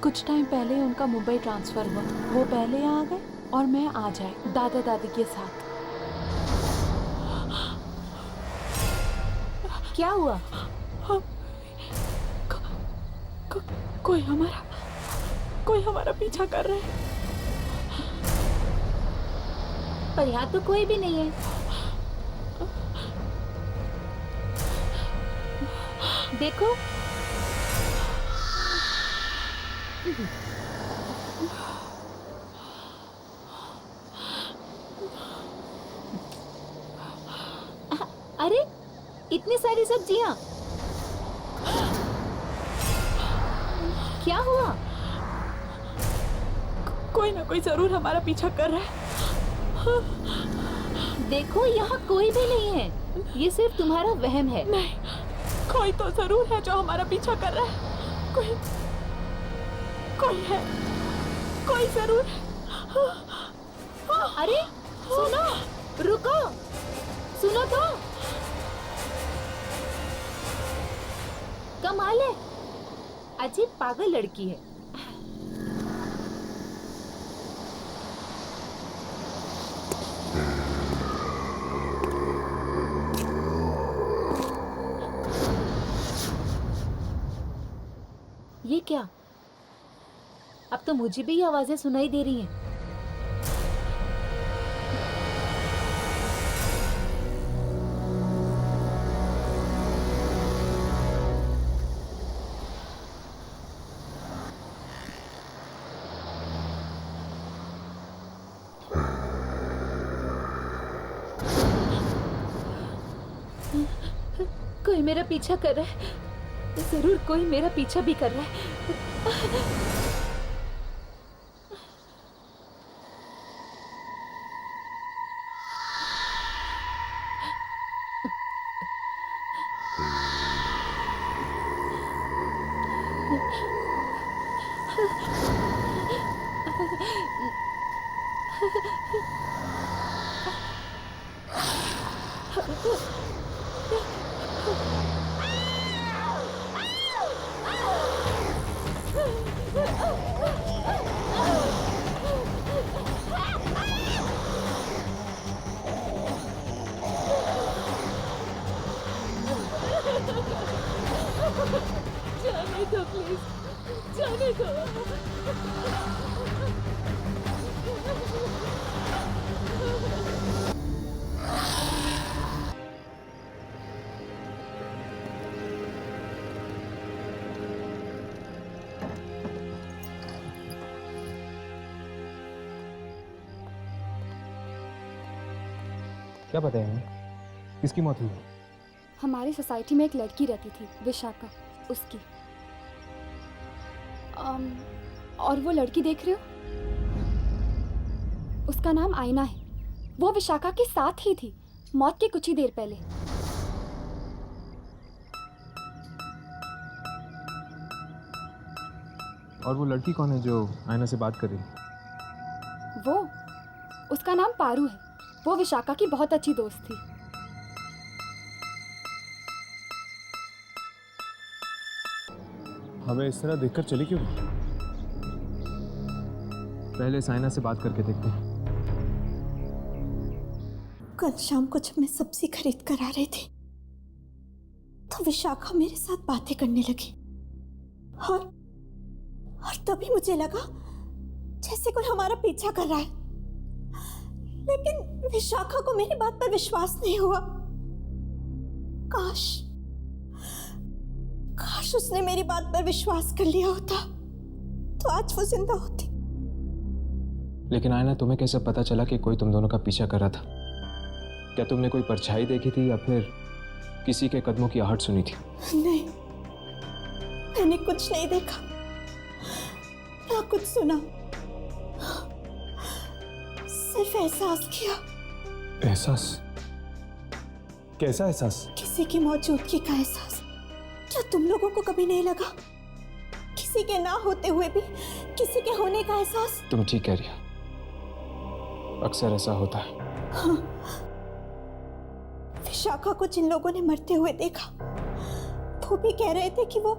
कुछ टाइम पहले उनका मुंबई ट्रांसफर हुआ, वो पहले यहाँ आ गए, और मैं आ जाए दादा दादी के साथ। क्या हुआ? कोई हमारा पीछा कर रहा है। पर यहाँ तो कोई भी नहीं है। देखो। अरे इतनी सारी सब्जियां, क्या हुआ? कोई ना कोई जरूर हमारा पीछा कर रहा है। देखो यहाँ कोई भी नहीं है, ये सिर्फ तुम्हारा वहम है। नहीं, कोई तो जरूर है जो हमारा पीछा कर रहा है। कोई है, कोई जरूर है। अरे सुनो, रुको, सुनो तो। कमाल है, अजीब पागल लड़की है। ये क्या? अब तो मुझे भी ये आवाजें सुनाई दे रही हैं। कोई मेरा पीछा कर रहा है, जरूर कोई मेरा पीछा भी कर रहा है। जाने दो प्लीज, जाने दो। क्या पता है किसकी मौत हुई? हमारी सोसाइटी में एक लड़की रहती थी, विशाखा, उसकी। और वो लड़की देख रहे हो, उसका नाम आयना है। वो विशाखा के साथ ही थी मौत के कुछ ही देर पहले। और वो लड़की कौन है जो आयना से बात कर रही? वो, उसका नाम पारू है। वो विशाखा की बहुत अच्छी दोस्त थी। हमें इस तरह देखकर चली क्यों? पहले साइना से बात करके देखते हैं। कल शाम को जब मैं सब्जी खरीद कर आ रही थी तो विशाखा मेरे साथ बातें करने लगी और तभी मुझे लगा जैसे कोई हमारा पीछा कर रहा है, लेकिन विशाखा को मेरी बात पर विश्वास नहीं हुआ। काश उसने मेरी बात पर विश्वास कर लिया होता तो आज वो जिंदा होती। लेकिन आयना, तुम्हें कैसे पता चला कि कोई तुम दोनों का पीछा कर रहा था? क्या तुमने कोई परछाई देखी थी या फिर किसी के कदमों की आहट सुनी थी? नहीं, मैंने कुछ नहीं देखा ना कुछ सुना, सिर्फ एहसास किया। एहसास? कैसा एहसास? किसी की मौजूदगी का एहसास। क्या तुम लोगों को कभी नहीं लगा किसी के ना होते हुए भी किसी के होने का एहसास? तुम ठीक कह रही हो, अक्सर ऐसा होता है। हाँ। विशाखा को जिन लोगों ने मरते हुए देखा वो भी कह रहे थे कि वो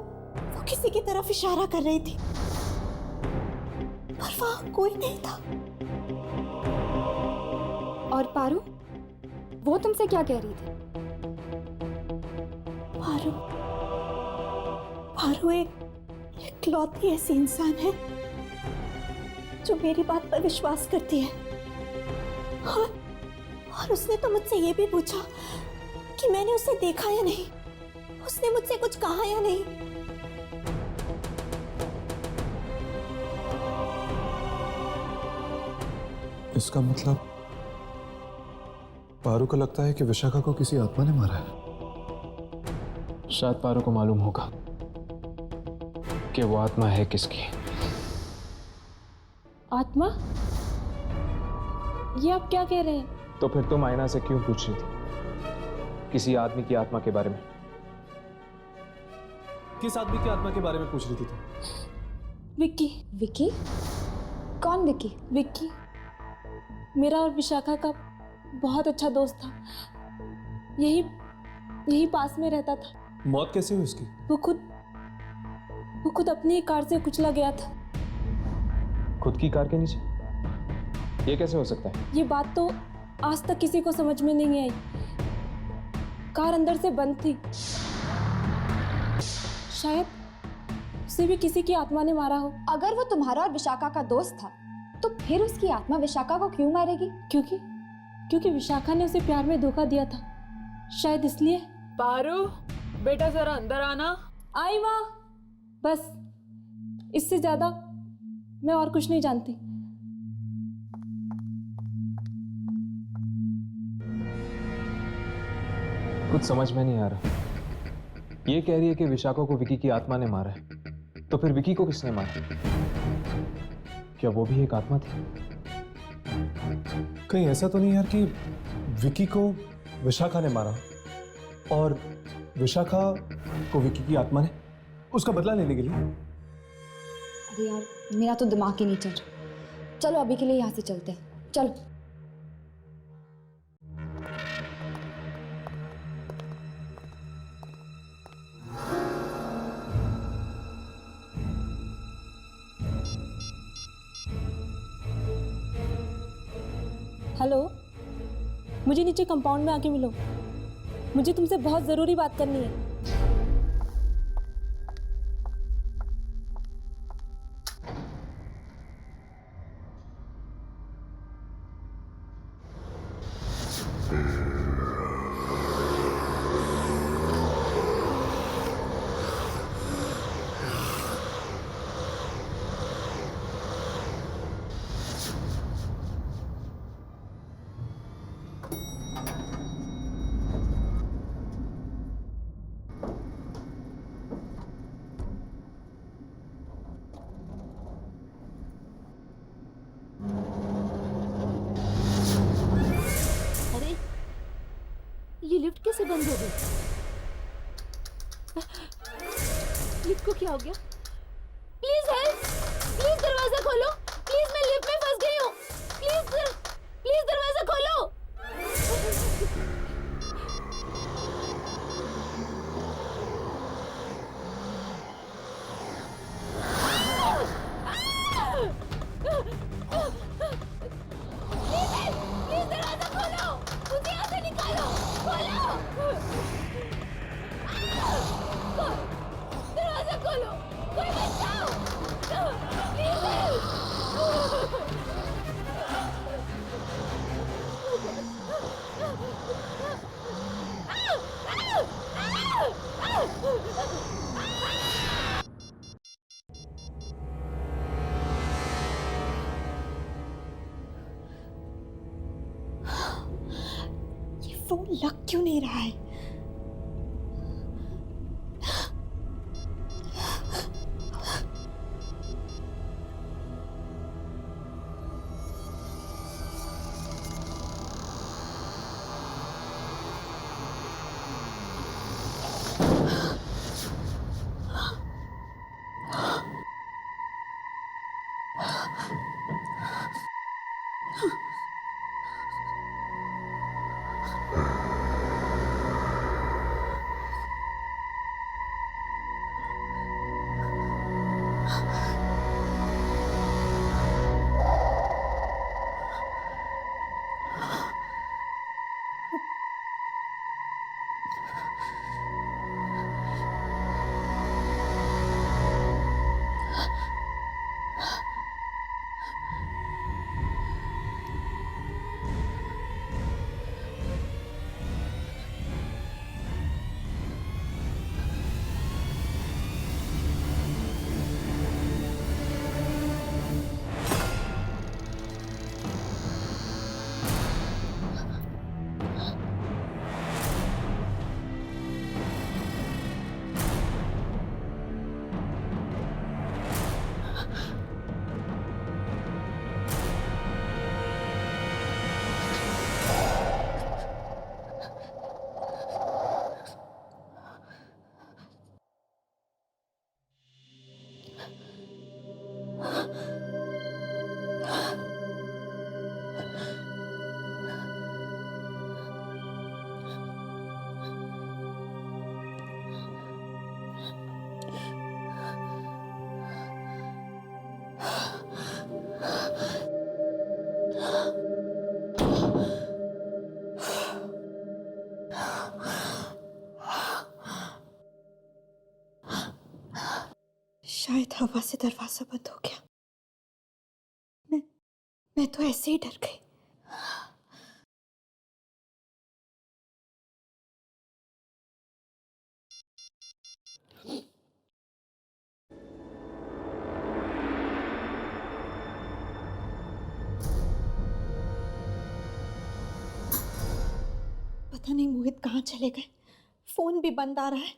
किसी की तरफ इशारा कर रही थी, पर वहां कोई नहीं था। और पारू, वो तुमसे क्या कह रही थी? पारू, पारू इकलौती ऐसी इंसान है जो मेरी बात पर विश्वास करती है। और उसने तो मुझसे ये भी पूछा कि मैंने उसे देखा या नहीं, उसने मुझसे कुछ कहा या नहीं। इसका मतलब पारू को लगता है कि विशाखा को किसी आत्मा ने मारा है। शायद पारू को मालूम होगा कि वो आत्मा है किसकी। आत्मा? ये आप क्या कह रहे हैं? तो फिर तुम आयना से क्यों पूछ रही थी किसी आदमी की आत्मा के बारे में? किस आदमी की आत्मा के बारे में पूछ रही थी तुम? विक्की। विक्की? कौन विक्की? विक्की मेरा और विशाखा का बहुत अच्छा दोस्त था। यही पास में रहता था। मौत कैसे हुई उसकी? वो खुद अपनी ही कार से कुचला गया था। खुद की कार के नीचे? ये कैसे हो सकता है? ये बात तो आज तक किसी को समझ में नहीं आई। कार अंदर से बंद थी। शायद उसे भी किसी की आत्मा ने मारा हो। अगर वो तुम्हारा और विशाखा का दोस्त था तो फिर उसकी आत्मा विशाखा को क्यों मारेगी? क्योंकि विशाखा ने उसे प्यार में धोखा दिया था, शायद इसलिए। पारू, बेटा जरा अंदर आना। आई माँ। बस इससे ज्यादा मैं और कुछ नहीं जानती। कुछ समझ में नहीं आ रहा। ये कह रही है कि विशाखा को विकी की आत्मा ने मारा है, तो फिर विकी को किसने मारा? क्या वो भी एक आत्मा थी? कहीं ऐसा तो नहीं यार कि विकी को विशाखा ने मारा और विशाखा को विकी की आत्मा ने उसका बदला लेने के लिए? अरे यार, मेरा तो दिमाग ही नहीं चल रहा। चलो अभी के लिए यहाँ से चलते हैं। चलो। हेलो, मुझे नीचे कंपाउंड में आके मिलो। मुझे तुमसे बहुत जरूरी बात करनी है। ये लिफ्ट कैसे बंद हो गई? लिफ्ट को क्या हो गया? Please help! प्लीज दरवाजा खोलो! प्लीज मैं लिफ्ट में फंस गई हूँ! प्लीज दरवाजा खोलो! प्लीज दरवाजा खोलो! मुझे यहाँ से निकालो! दरवाजा खोलो! कोई बचाओ! प्लीज ये फोन लग क्यों नहीं रहा है? हवा से दरवाजा बंद हो गया। मैं तो ऐसे ही डर गई। पता नहीं मोहित कहाँ चले गए, फोन भी बंद आ रहा है।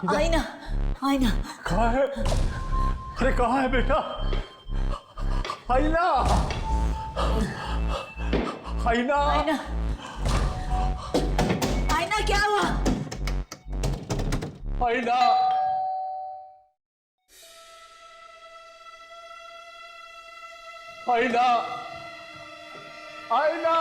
आईना, आईना कहाँ है? अरे कहाँ है बेटा? आईना, आईना, आईना, आईना क्या हुआ? आईना, आईना, आईना,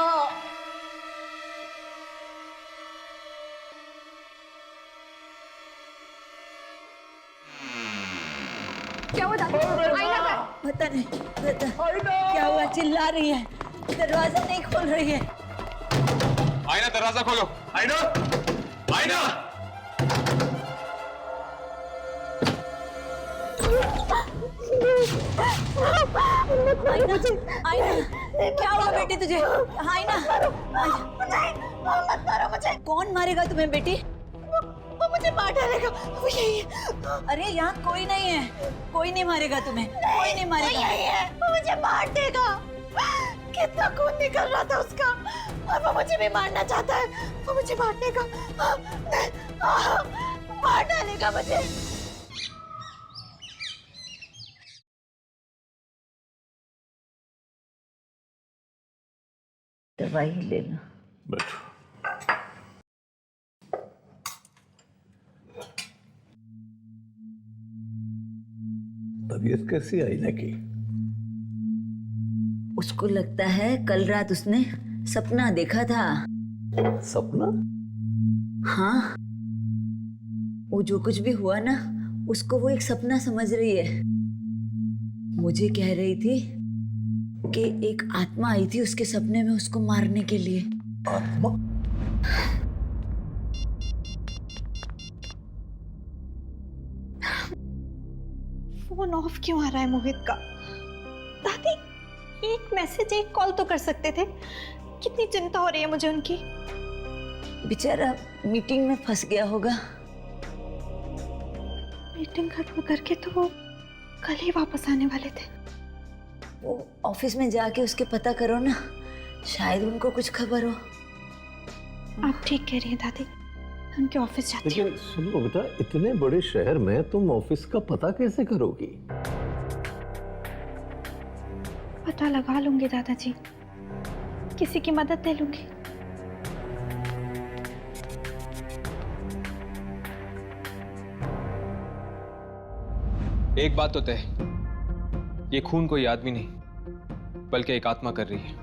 क्या हुआ दादी? आईना का पता नहीं, क्या हुआ? चिल्ला रही है, दरवाजा नहीं खोल रही है। आईना दरवाजा खोलो। आईना, आईना, आईना, आईना, क्या हुआ बेटी तुझे? आईना, मत मारो मुझे। कौन मारेगा तुम्हें बेटी? वो मुझे मार डालेगा, वो यही है। अरे यहाँ कोई नहीं है, कोई नहीं मारेगा तुम्हें, कोई नहीं मारेगा। यही है, वो मुझे मार देगा। कितना खून निकल रहा था उसका, और वो मुझे भी मारना चाहता है। वो मुझे मार देगा, मार डालेगा मुझे। दवाई लेना। बैठो। तबीयत कैसी आईना की? उसको लगता है कल रात उसने सपना देखा था। सपना? हाँ, वो जो कुछ भी हुआ ना, उसको वो एक सपना समझ रही है। मुझे कह रही थी कि एक आत्मा आई थी उसके सपने में उसको मारने के लिए। आत्मा? फोन ऑफ क्यों आ रहा है मोहित का? दादी, एक मैसेज, एक कॉल तो कर सकते थे। कितनी चिंता हो रही है मुझे उनकी। बेचारा मीटिंग में फंस गया होगा। मीटिंग खत्म करके तो वो कल ही वापस आने वाले थे। वो ऑफिस में जाके उसके पता करो ना, शायद उनको कुछ खबर हो। आप ठीक कह रही हैं दादी, उनके ऑफिस जाती हूँ। लेकिन सुनो बेटा, इतने बड़े शहर में तुम ऑफिस का पता कैसे करोगी? पता लगा लूंगी दादाजी, किसी की मदद ले लूंगी। एक बात तो तय, ये खून कोई आदमी नहीं बल्कि एक आत्मा कर रही है।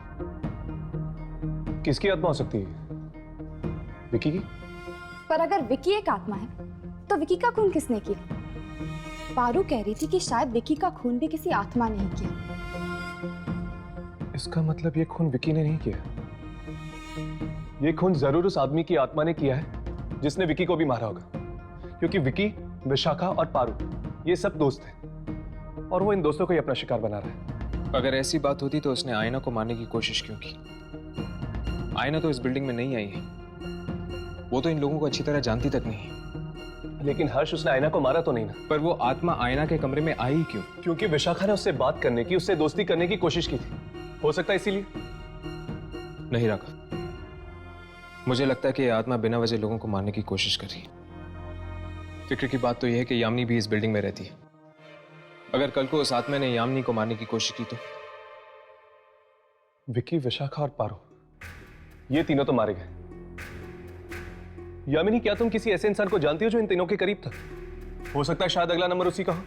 किसकी आत्मा हो सकती है? विकी की? पर अगर विकी एक आत्मा है तो विकी का खून किसने किया? पारू कह रही थी कि शायद विकी का खून भी किसी आत्मा ने ही किया। इसका मतलब ये खून विकी ने नहीं किया। ये खून जरूर उस आदमी की आत्मा ने किया है जिसने विकी को भी मारा होगा, क्योंकि विकी, विशाखा और पारू ये सब दोस्त हैं और वो इन दोस्तों को ही अपना शिकार बना रहा है। अगर ऐसी बात होती तो उसने आयना को मारने की कोशिश क्यों की? आयना तो इस बिल्डिंग में नहीं आई है, वो तो इन लोगों को अच्छी तरह जानती तक नहीं। लेकिन हर्ष, उसने आयना को मारा तो नहीं ना? पर वो आत्मा आयना के कमरे में आई क्यों? क्योंकि विशाखा ने उससे बात करने की, उससे दोस्ती करने की कोशिश की थी। हो सकता है इसीलिए। नहीं राघव, मुझे लगता है कि यह आत्मा बिना वजह लोगों को मारने की कोशिश कर रही है। फिक्र की बात तो यह है कि यामिनी भी इस बिल्डिंग में रहती है। अगर कल को उस आत्मा ने यामिनी को मारने की कोशिश की तो? विकी, विशाखा और पारो, ये तीनों तो मारे गए। यामिनी, क्या तुम किसी ऐसे इंसान को जानती हो जो इन तीनों के करीब था? हो सकता है शायद अगला नंबर उसी का हो।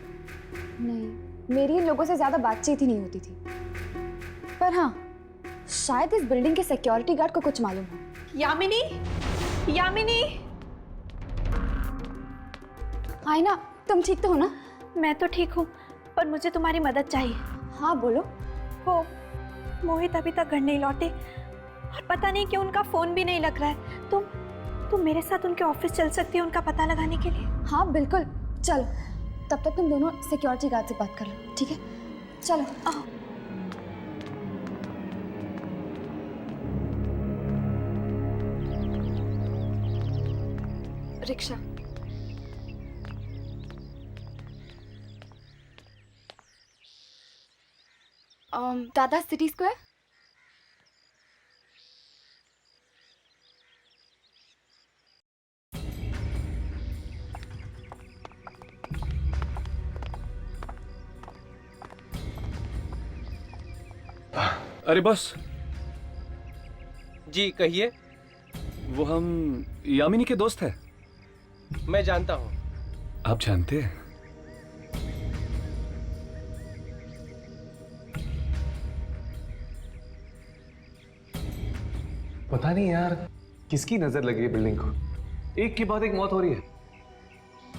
नहीं, मेरी इन लोगों से ज्यादा बातचीत ही नहीं होती थी। पर हाँ, शायद इस बिल्डिंग के सिक्योरिटी गार्ड को कुछ मालूम हो। यामिनी, यामिनी। आयना, तुम ठीक तो हो ना? मैं तो ठीक हूँ, पर मुझे तुम्हारी मदद चाहिए। हाँ बोलो। वो मोहित अभी तक घर नहीं लौटे और पता नहीं क्यों उनका फोन भी नहीं लग रहा है। तुम मेरे साथ उनके ऑफिस चल सकती हो उनका पता लगाने के लिए? हाँ बिल्कुल, चलो। तब तक तुम दोनों सिक्योरिटी गार्ड से बात कर लो, ठीक है? चलो आओ। रिक्शा। दादा, सिटी स्क्वायर। अरे बॉस जी कहिए। वो हम यामिनी के दोस्त हैं। मैं जानता हूँ। आप जानते हैं? पता नहीं यार, किसकी नजर लगी है बिल्डिंग को। एक के बाद एक मौत हो रही है।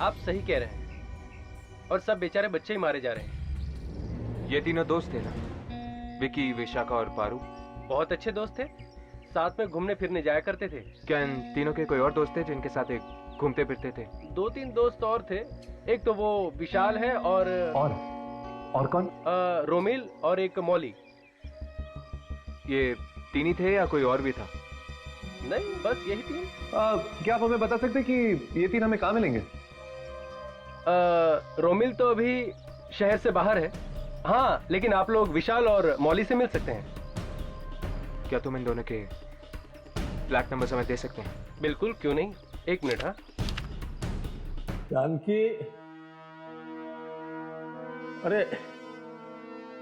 आप सही कह रहे हैं, और सब बेचारे बच्चे ही मारे जा रहे हैं। ये तीनों दोस्त थे ना, विकी, विशाखा और पारू? बहुत अच्छे दोस्त थे, साथ में घूमने फिरने जाया करते थे। क्या इन तीनों के कोई और दोस्त थे जिनके साथ एक घूमते फिरते थे? 2-3 दोस्त और थे। एक तो वो विशाल है और कौन? रोमिल और एक मौली। ये तीन ही थे या कोई और भी था? नहीं, बस यही तीन। क्या आप हमें बता सकते कि ये तीन हमें कहाँ मिलेंगे? रोमिल तो अभी शहर से बाहर है। हाँ, लेकिन आप लोग विशाल और मौली से मिल सकते हैं। क्या तुम इन दोनों के फ्लैट नंबर हमें दे सकते हैं? बिल्कुल, क्यों नहीं। 1 मिनट। हाँ जानकी,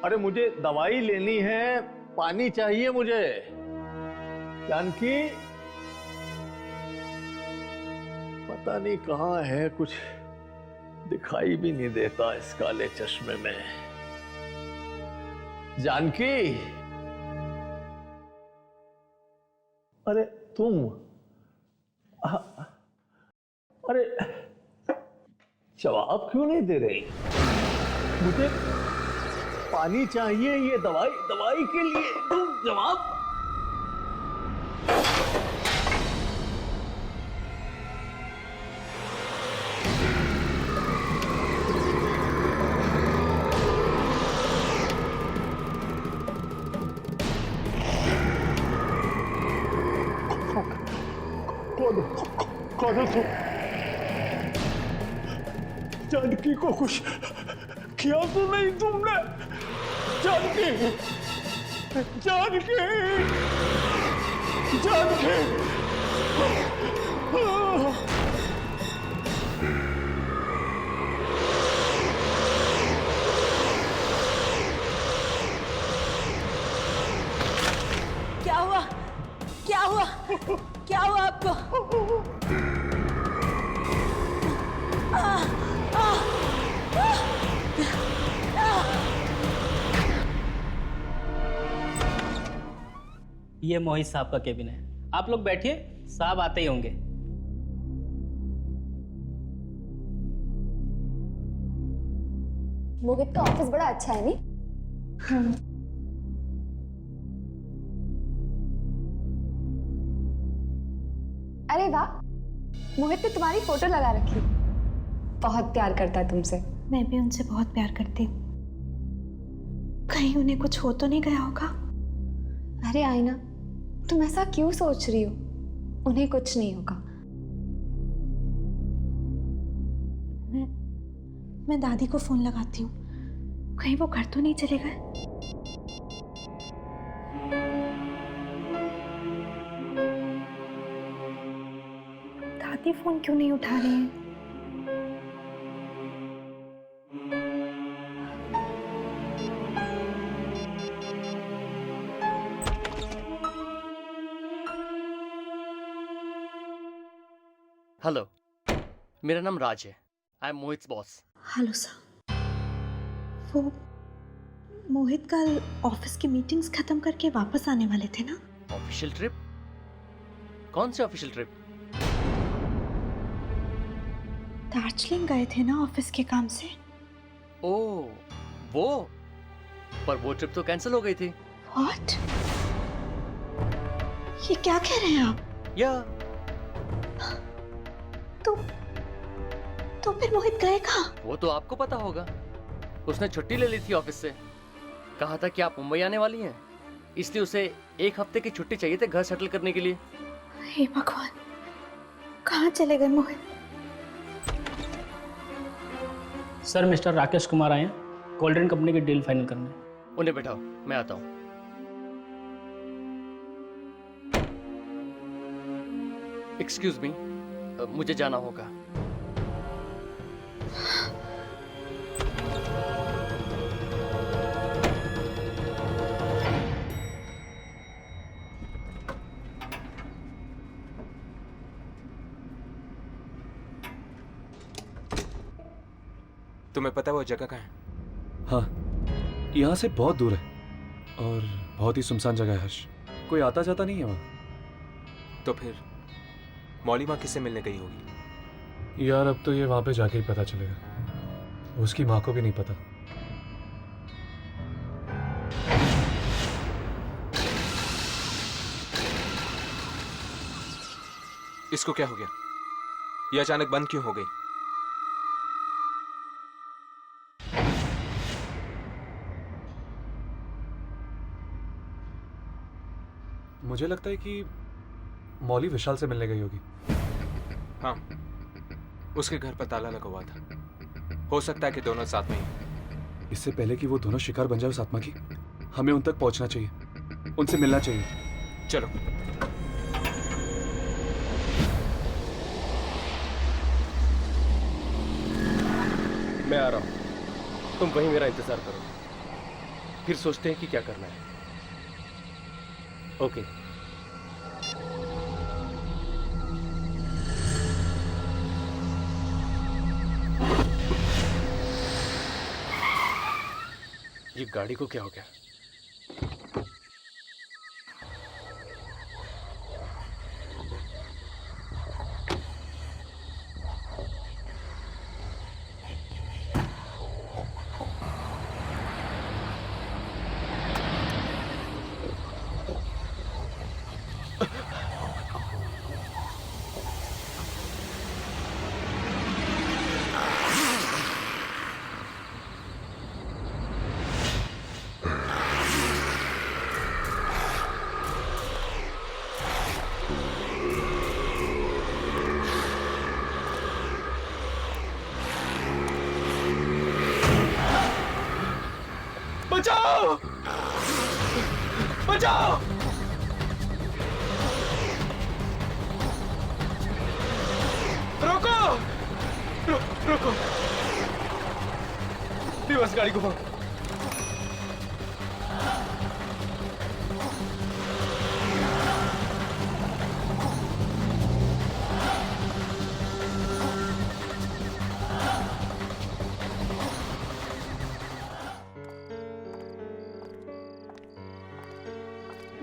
अरे मुझे दवाई लेनी है, पानी चाहिए मुझे। जानकी, पता नहीं कहाँ है, कुछ दिखाई भी नहीं देता इस काले चश्मे में। जानकी, अरे तुम, अरे जवाब क्यों नहीं दे रही? मुझे पानी चाहिए, ये दवाई के लिए तुम जवाब। कौन हो तुम? जानकी को कुछ किया तो नहीं तुमने? जानकी, जानकी, जानकी। क्या हुआ? क्या हुआ? क्या हुआ आपको? ये मोहित साहब का केबिन है, आप लोग बैठिए, साहब आते ही होंगे। मोहित का ऑफिस बड़ा अच्छा है नहीं? अरे वाह, मोहित ने तुम्हारी फोटो लगा रखी। बहुत प्यार करता है तुमसे। मैं भी उनसे बहुत प्यार करती हूँ। कहीं उन्हें कुछ हो तो नहीं गया होगा? अरे आईना, तुम ऐसा क्यों सोच रही हो? उन्हें कुछ नहीं होगा। मैं दादी को फोन लगाती हूँ, कहीं वो घर तो नहीं चले गए। दादी फोन क्यों नहीं उठा रही हैं? हेलो, मेरा नाम राज है। I am Mohit boss. Hello sir. वो मोहित कल ऑफिस की मीटिंग्स खत्म करके वापस आने वाले थे ना? Official trip? कौन से ऑफिशियल ट्रिप? दार्जिलिंग गए थे ना ऑफिस के काम से। ओह, वो? पर वो ट्रिप तो कैंसिल हो गई थी। व्हाट? ये क्या कह रहे हैं आप? या तो फिर मोहित गए कहाँ? वो तो आपको पता होगा। उसने छुट्टी ले ली थी ऑफिस से। कहा था कि आप मुंबई आने वाली हैं, इसलिए उसे 1 हफ्ते की छुट्टी चाहिए थी घर सेटल करने के लिए। हे भगवान, कहाँ चले गए मोहित? सर, मिस्टर राकेश कुमार आए हैं कोल्ड ड्रिंक कंपनी की डील फाइनल करने। उन्हें बैठाओ, मैं आता हूँ। एक्सक्यूज मी, मुझे जाना होगा। तुम्हें पता है वो जगह कहाँ है? हाँ, यहाँ से बहुत दूर है और बहुत ही सुनसान जगह है हर्ष। कोई आता जाता नहीं है वहाँ। तो फिर मौली माँ किससे मिलने गई होगी? यार अब तो ये वहाँ पे जाके ही पता चलेगा। उसकी माँ को भी नहीं पता। इसको क्या हो गया? ये अचानक बंद क्यों हो गई? मुझे लगता है कि मौली विशाल से मिलने गई होगी। हाँ, उसके घर पर ताला लगा हुआ था। हो सकता है कि दोनों साथ में ही। इससे पहले कि वो दोनों शिकार बन जाए उस आत्मा की, हमें उन तक पहुंचना चाहिए, उनसे मिलना चाहिए। चलो। मैं आ रहा हूँ, तुम वहीं मेरा इंतजार करो, फिर सोचते हैं कि क्या करना है। ओके। ये गाड़ी को क्या हो गया? बचाओ! बचाओ! रोको! रोको! रिवर्स गाड़ी को पकड़ो।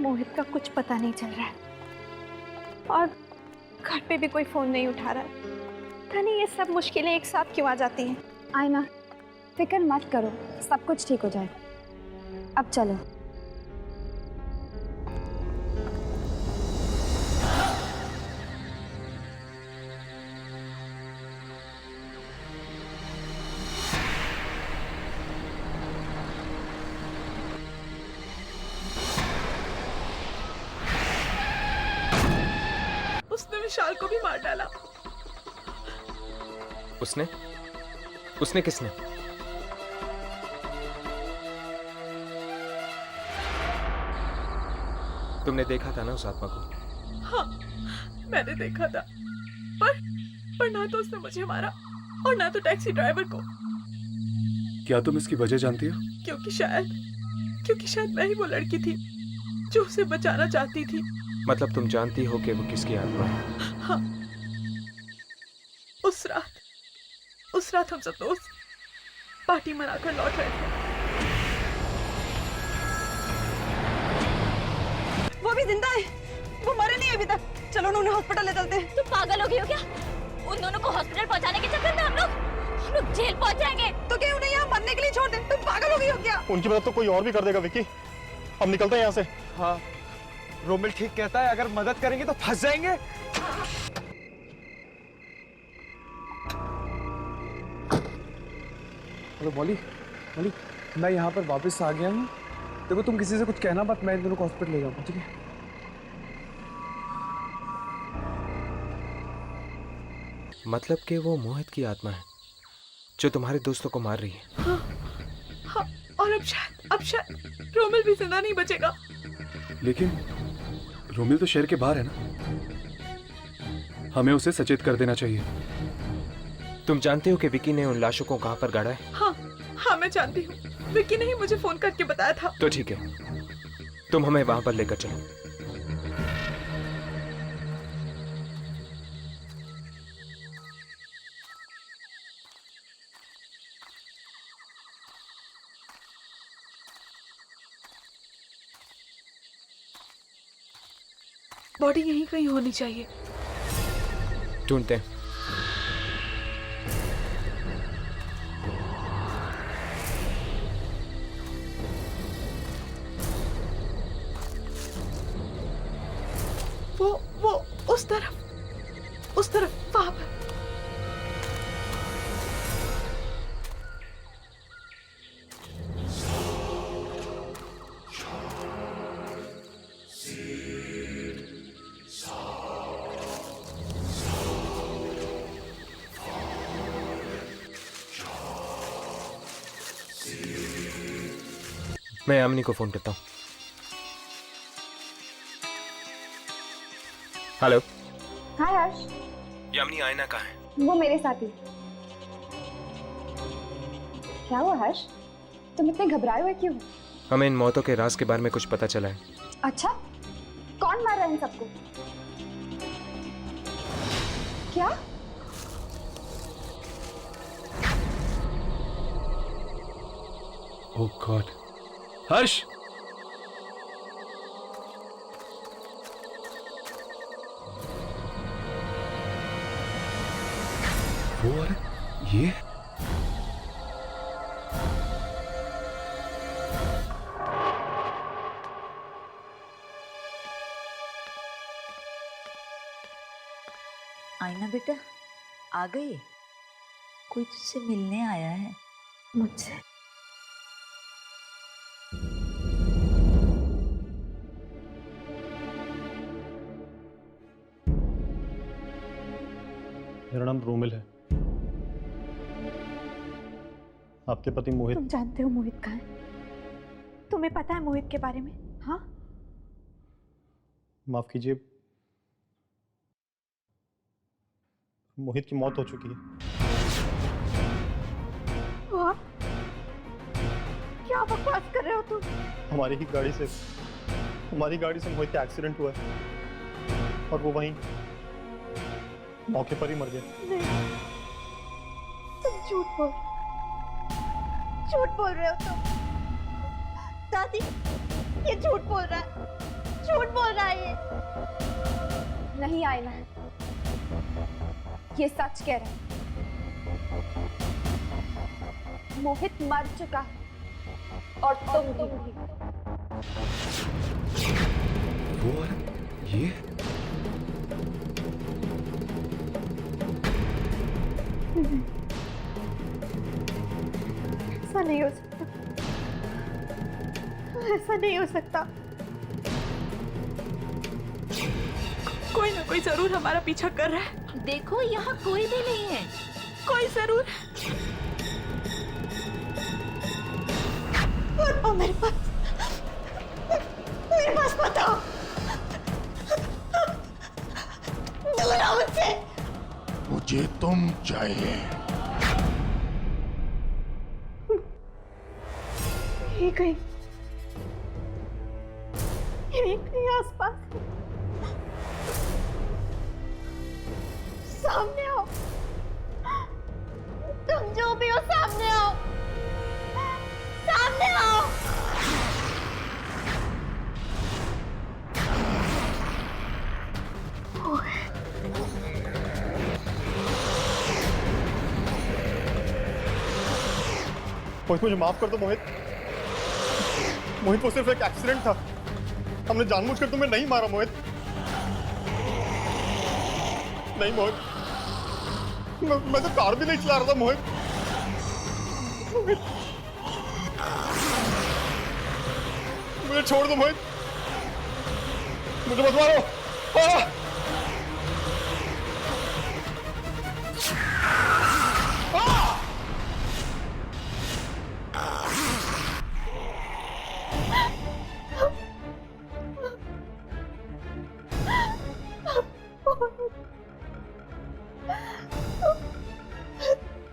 मोहित का कुछ पता नहीं चल रहा है और घर पे भी कोई फोन नहीं उठा रहा है। पता नहीं ये सब मुश्किलें एक साथ क्यों आ जाती हैं। आयना, फिक्र मत करो, सब कुछ ठीक हो जाएगा। अब चलो। उसने विशाल को भी मार डाला। उसने? उसने किसने? तुमने देखा था ना उस आत्मा को? हाँ, मैंने देखा था, पर ना तो उसने मुझे मारा और ना तो टैक्सी ड्राइवर को। क्या तुम इसकी वजह जानती हो? क्योंकि शायद मैं ही वो लड़की थी जो उसे बचाना चाहती थी। मतलब तुम जानती हो कि वो किसकी आत्मा है? हाँ, उस रात हम सब दोस्त पार्टी मनाकर लौट रहे थे। वो भी जिंदा है, वो मरे नहीं अभी तक। चलो उन्हें हॉस्पिटल ले चलते हैं। तुम पागल हो गई हो क्या? उन दोनों को हॉस्पिटल पहुंचाने के चक्कर में हम लोग जेल पहुंच जाएंगे। तो क्या उन्हें यहाँ मरने के लिए छोड़ दे? तुम पागल हो गई हो क्या? उनकी मदद तो कोई और भी कर देगा विकी। हम निकलते हैं यहाँ से। हाँ, रोमिल ठीक कहता है, अगर मदद करेंगे तो फंस जाएंगे। हेलो मॉली, मैं यहाँ पर वापस आ गया हूँ। देखो तुम किसी से कुछ कहना मत, मैं इन दोनों को हॉस्पिटल ले जाऊंगा, ठीक है? मतलब कि वो मोहित की आत्मा है जो तुम्हारे दोस्तों को मार रही है। हाँ, और अब शायद रोमिल भी जिंदा नहीं बचेगा। लेकिन रोमिल तो शहर के बाहर है ना, हमें उसे सचेत कर देना चाहिए। तुम जानते हो कि विकी ने उन लाशों को कहां पर गाड़ा है? हाँ, मैं जानती हूँ। विकी ने ही मुझे फोन करके बताया था। तो ठीक है, तुम हमें वहां पर लेकर चलो। बॉडी यहीं कहीं होनी चाहिए। ढूंढते हैं। वो उस तरफ वहां पर। मैं यामिनी को फोन करता हूँ। हेलो। हाय हर्ष। यामिनी, आयना कहाँ है? वो मेरे साथ ही। क्या हुआ हर्ष? तुम इतने घबराए हुए क्यों? हमें इन मौतों के राज के बारे में कुछ पता चला है। अच्छा, कौन मार रहा है इन सबको? क्या? ओह गॉड। हर्ष, वो औरत ये? आईना बेटा, आ गई? कोई तुझसे मिलने आया है मुझसे। मेरा नाम रोमिल है। आपके पति मोहित। तुम जानते हो मोहित कहाँ है? तुम्हें पता है मोहित के बारे में? हाँ, माफ कीजिए, मोहित की मौत हो चुकी है। वाह, क्या बकवास कर रहे हो तुम? हमारी गाड़ी से मोहित का एक्सीडेंट हुआ है और वो वहीं मौके पर ही मर गया। नहीं, तुम झूठ बोल रहे हो तुम। दादी, ये झूठ बोल रहा है ये। नहीं आईना, ये सच कह रहा है। मोहित मर चुका है और तुम भी। वो औरत ये? ऐसा नहीं हो सकता, ऐसा नहीं हो सकता। कोई ना कोई जरूर हमारा पीछा कर रहा है। देखो, यहाँ कोई भी नहीं है। कोई जरूर है। मत आओ मेरे पास मत आओ। दूर आओ मुझसे। मुझे तुम चाहिए। ये कहीं आसपास सामने आओ। तुम जो भी हो सामने आओ, सामने आओ। मोहित, मुझे माफ कर दो मोहित। मोहित, वो सिर्फ एक एक्सीडेंट था। हमने जानबूझकर तुम्हें नहीं मारा मोहित। नहीं मोहित, मैं तो कार भी नहीं चला रहा था मोहित। मुझे छोड़ दो मोहित, मुझे मत मारो।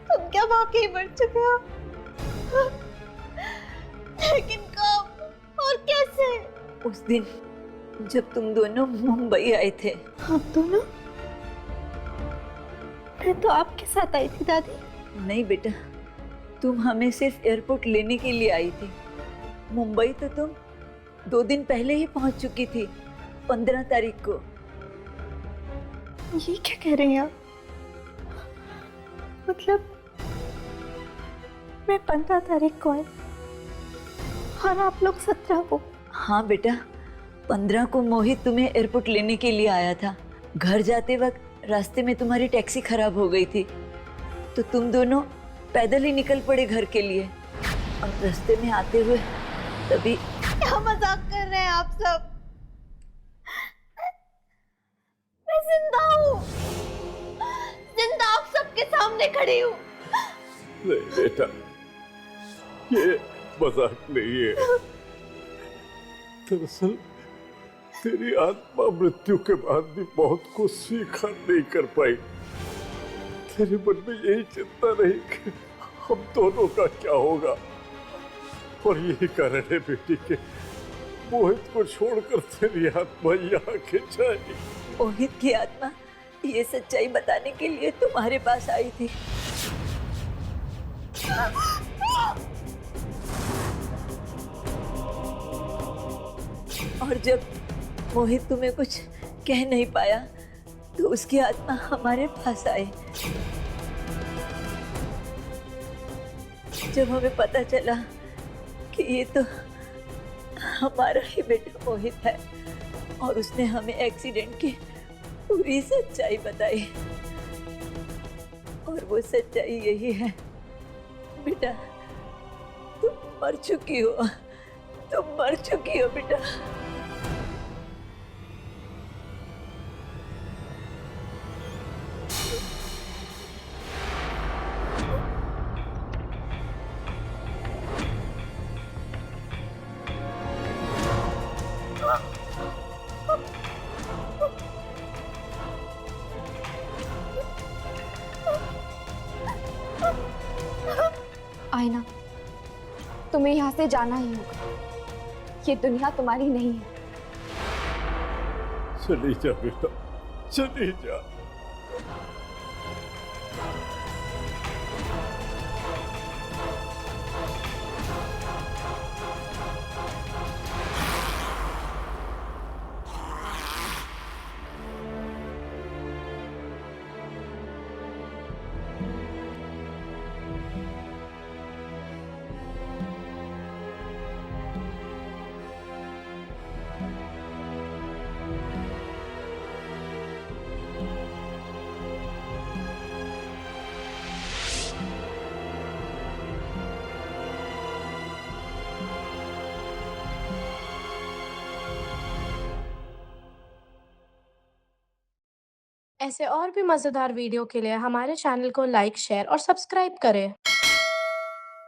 तुम क्या वाकई मर चुके हो? लेकिन कब और कैसे? उस दिन जब तुम दोनों मुंबई आए थे। हम दोनों? मैं तो आपके साथ आई थी दादी। नहीं बेटा, तुम हमें सिर्फ एयरपोर्ट लेने के लिए आई थी। मुंबई तो तुम 2 दिन पहले ही पहुंच चुकी थी, 15 तारीख को। ये क्या कह रहे हैं आप? मतलब मैं 15 तारीख को आई और आप लोग 17 को? हाँ बेटा, 15 को मोहित तुम्हें एयरपोर्ट लेने के लिए आया था। घर जाते वक्त रास्ते में तुम्हारी टैक्सी खराब हो गई थी, तो तुम दोनों पैदल ही निकल पड़े घर के लिए। और रास्ते में आते हुए तभी... क्या मजाक कर रहे हैं आप सब? मैं जिंदा हूँ, जिंदा आप सबके सामने खड़ी हूँ। नहीं बेटा, ये मजाक नहीं है। दरअसल तेरी आत्मा मृत्यु के बाद भी बहुत कुछ स्वीकार नहीं कर पाई। तेरे मन में यही चिंता रही कि हम दोनों का क्या होगा, और यही कारण है बेटी के मोहित को छोड़कर तेरी आत्मा यहाँ खिंचाई। मोहित की आत्मा ये सच्चाई बताने के लिए तुम्हारे पास आई थी। और जब मोहित तुम्हें कुछ कह नहीं पाया तो उसकी आत्मा हमारे पास आई। जब हमें पता चला कि ये तो हमारा ही बेटा मोहित है और उसने हमें एक्सीडेंट की पूरी सच्चाई बताई, और वो सच्चाई यही है बेटा, तुम मर चुकी हो, तुम मर चुकी हो बेटा। आईना, तुम्हें यहाँ से जाना ही होगा। ये दुनिया तुम्हारी नहीं है। चली जा बेटा, चली जा। ऐसे और भी मज़ेदार वीडियो के लिए हमारे चैनल को लाइक, शेयर और सब्सक्राइब करें।